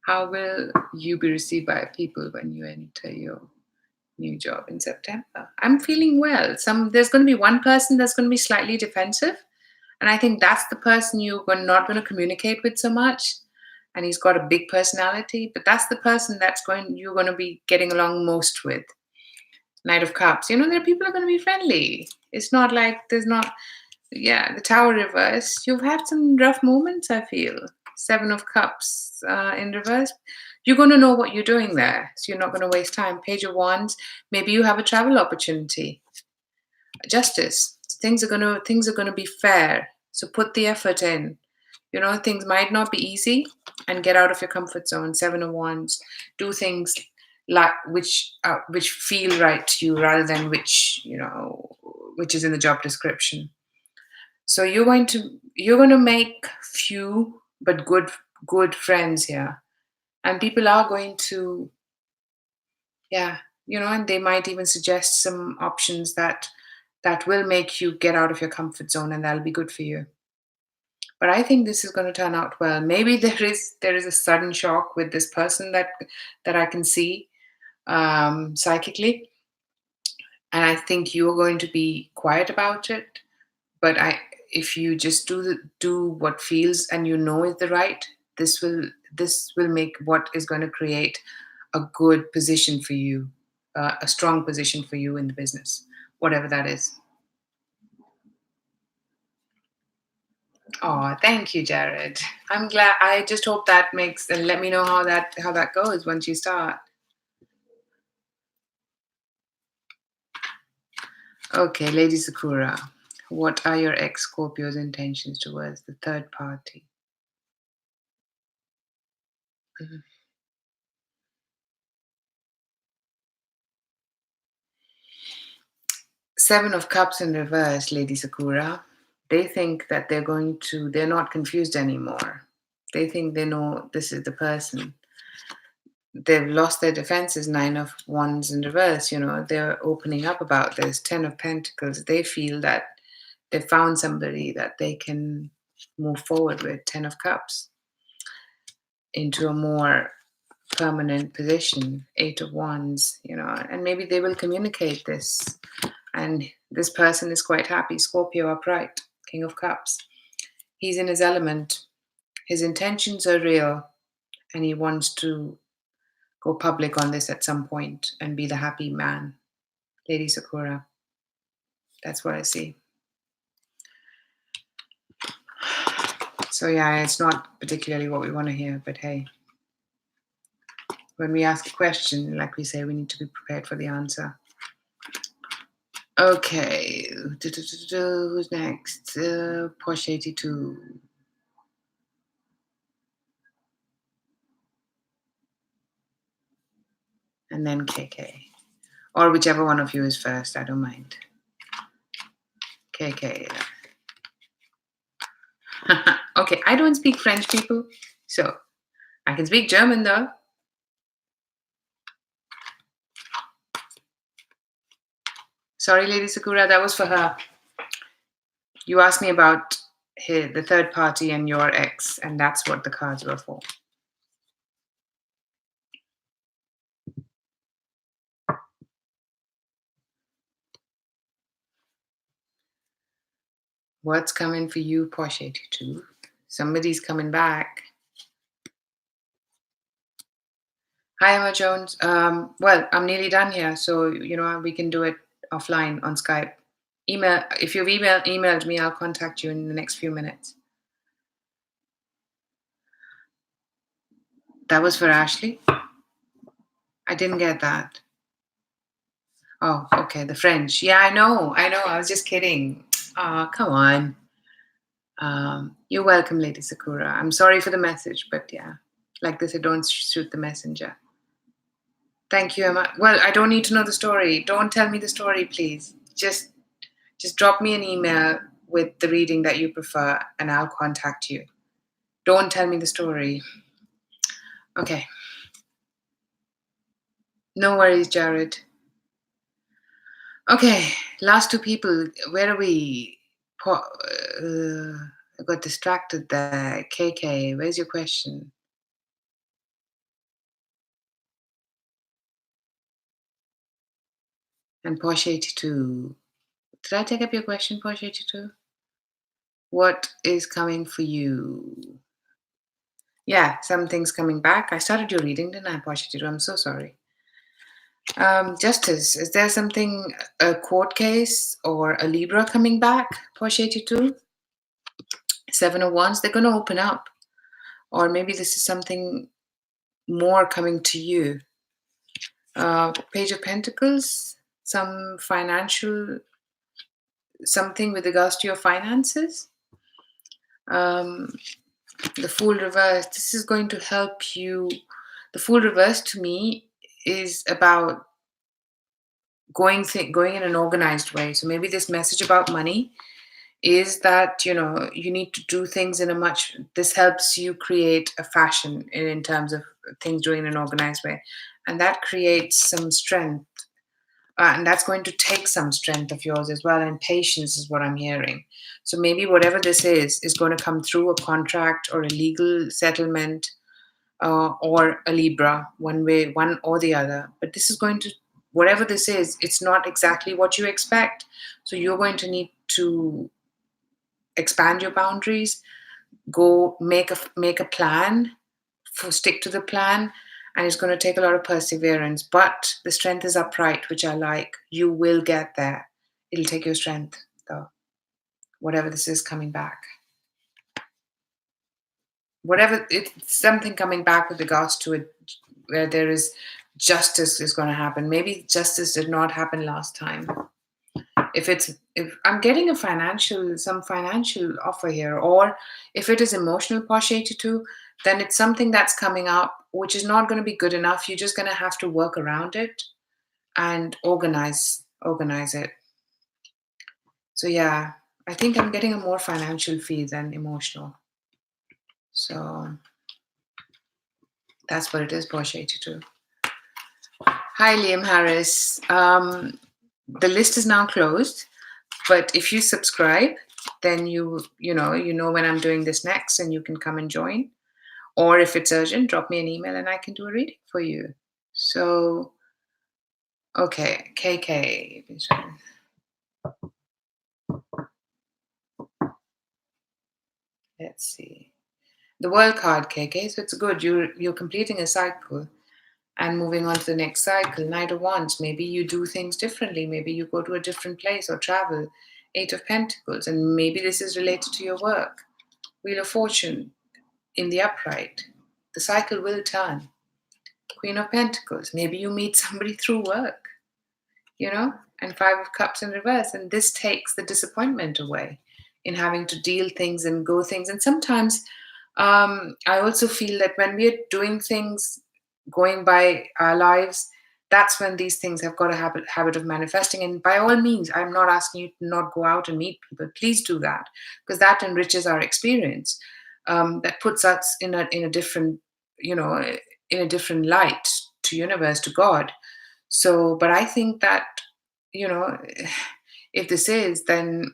How will you be received by people when you enter your new job in September? I'm feeling well. There's going to be one person that's going to be slightly defensive, and I think that's the person you're not going to communicate with so much. And he's got a big personality, but that's the person you're going to be getting along most with. Knight of Cups. There are people who are going to be friendly. It's not like there's not. Yeah, the Tower reverse. You've had some rough moments, I feel. 7 of Cups in reverse. You're going to know what you're doing there, so you're not going to waste time. Page of Wands. Maybe you have a travel opportunity. Justice. Things are going to be fair. So put the effort in. Things might not be easy, and get out of your comfort zone. 7 of Wands. Do things which feel right to you rather than which is in the job description. So you're going to make few but good friends here, and people are going to and they might even suggest some options that will make you get out of your comfort zone, and that'll be good for you. But I think this is going to turn out well. Maybe there is a sudden shock with this person that I can see psychically, and I think you're going to be quiet about it. But if you just do what feels and is the right, this will make what is going to create a good position for you, a strong position for you in the business, whatever that is. Oh, thank you, Jared. I'm glad. I just hope that makes, and let me know how that goes once you start. Okay, Lady Sakura, what are your ex-Scorpio's intentions towards the third party? Mhm. Seven of Cups in reverse, Lady Sakura. They think that they're not confused anymore. They think they know this is the person. They've lost their defenses. 9 of Wands in reverse. They're opening up about this. 10 of Pentacles. They feel that they found somebody that they can move forward with. 10 of Cups into a more permanent position. 8 of Wands. And maybe they will communicate this. And this person is quite happy. Scorpio upright. King of Cups. He's in his element. His intentions are real, and he wants to go public on this at some point and be the happy man. Lady Sakura. That's what I see. So yeah, it's not particularly what we want to hear, but hey, when we ask a question, like we say, we need to be prepared for the answer. Okay, who's next? Porsche 82. and then KK. Or whichever one of you is first, I don't mind. KK. Okay, I don't speak French, people, so I can speak German though. Sorry, Lady Sakura, that was for her. You asked me about the third party and your ex, and that's what the cards were for. What's coming for you, Posh 82? Somebody's coming back. Hi, Emma Jones. Well, I'm nearly done here, so we can do it offline on Skype. Email, if you've emailed me, I'll contact you in the next few minutes. That was for Ashley? I didn't get that. Oh, okay, the French. Yeah, I know. I was just kidding. Come on. You're welcome, Lady Sakura. I'm sorry for the message, but yeah, like this, I don't shoot the messenger. Thank you, Emma. Well, I don't need to know the story. Don't tell me the story, please. Just drop me an email with the reading that you prefer, and I'll contact you. Don't tell me the story. Okay. No worries, Jared. Okay, last two people. Where are we? I got distracted there. KK, where's your question? And Posh 82. Did I take up your question, Posh 82? What is coming for you? Yeah, something's coming back. I started your reading, didn't I, Posh 82? I'm so sorry. Justice, is there something, a court case or a Libra coming back, Posh 82? 7 of Wands, they're going to open up. Or maybe this is something more coming to you. Page of Pentacles, some financial, something with regards to your finances. The Fool reverse, this is going to help you. The Fool reverse to me is about going in an organized way. So maybe this message about money is that you need to do things in a much. This helps you create a fashion in terms of things doing in an organized way, and that creates some strength. And that's going to take some strength of yours as well, and patience is what I'm hearing. So maybe whatever this is going to come through a contract or a legal settlement, or a Libra, one way, one or the other. But this is going to, whatever this is, it's not exactly what you expect. So you're going to need to expand your boundaries, go make a plan, stick to the plan, and it's going to take a lot of perseverance. But the strength is upright, which I like. You will get there. It'll take your strength, though. Whatever this is coming back. Whatever, it's something coming back with regards to it, where there is justice is going to happen. Maybe justice did not happen last time. If I'm getting some financial offer here, or if it is emotional, Posh 82, then it's something that's coming up which is not going to be good enough. You're just going to have to work around it and organize it. So yeah, I think I'm getting a more financial fee than emotional. So that's what it is, Posh 82. Hi, Liam Harris. The list is now closed, but if you subscribe, then you know when I'm doing this next, and you can come and join. Or if it's urgent, drop me an email and I can do a reading for you. So, okay, KK. Let's see. The World card, KK. So it's good. You're completing a cycle and moving on to the next cycle. Knight of Wands. Maybe you do things differently. Maybe you go to a different place or travel. 8 of Pentacles. And maybe this is related to your work. Wheel of Fortune in the upright. The cycle will turn. Queen of Pentacles. Maybe you meet somebody through work, and 5 of Cups in reverse. And this takes the disappointment away in having to deal things and go things. And sometimes I also feel that when we are doing things, going by our lives, that's when these things have got a habit of manifesting. And by all means, I'm not asking you to not go out and meet people. Please do that, because that enriches our experience. That puts us in a different, in a different light to universe, to God. So, but I think that, you know, if this is, then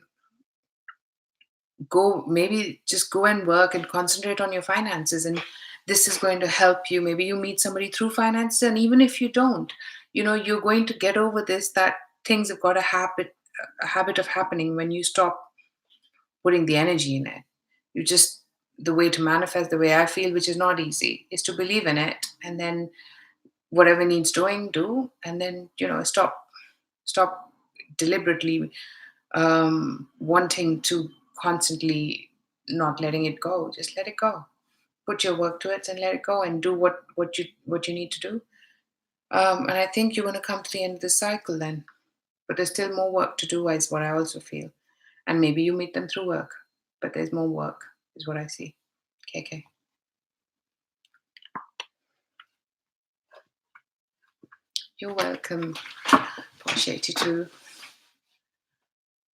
maybe just go and work and concentrate on your finances, and this is going to help you. Maybe you meet somebody through finances, and even if you don't, you're going to get over this, that things have got a habit of happening when you stop putting the energy in it. You just, the way to manifest, the way I feel, which is not easy, is to believe in it, and then whatever needs doing, do, and then stop deliberately wanting to constantly not letting it go. Just let it go. Put your work to it and let it go, and do what you need to do. And I think you're going to come to the end of the cycle then. But there's still more work to do, is what I also feel. And maybe you meet them through work, but there's more work, is what I see. KK. You're welcome. Appreciate you too.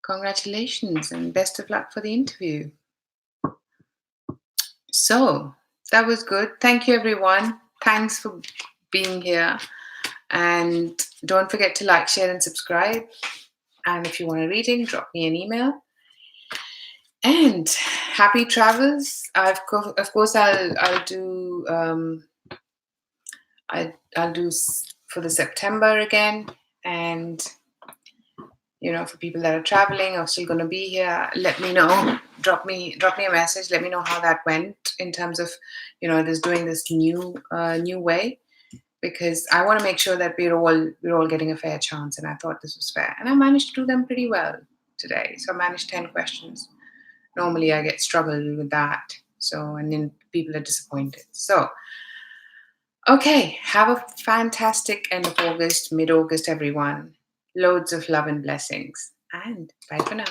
Congratulations and best of luck for the interview. So that was good. Thank you, everyone. Thanks for being here. And don't forget to like, share, and subscribe. And if you want a reading, drop me an email. And happy travels. Of course, I'll do I'll do for the September again. And for people that are traveling or still going to be here, let me know. Drop me a message. Let me know how that went in terms of this doing this new way, because I want to make sure that we're all getting a fair chance. And I thought this was fair, and I managed to do them pretty well today. So I managed 10 questions. Normally I get struggled with that. So, and then people are disappointed. So, okay, have a fantastic end of August, mid-August, everyone. Loads of love and blessings. And bye for now.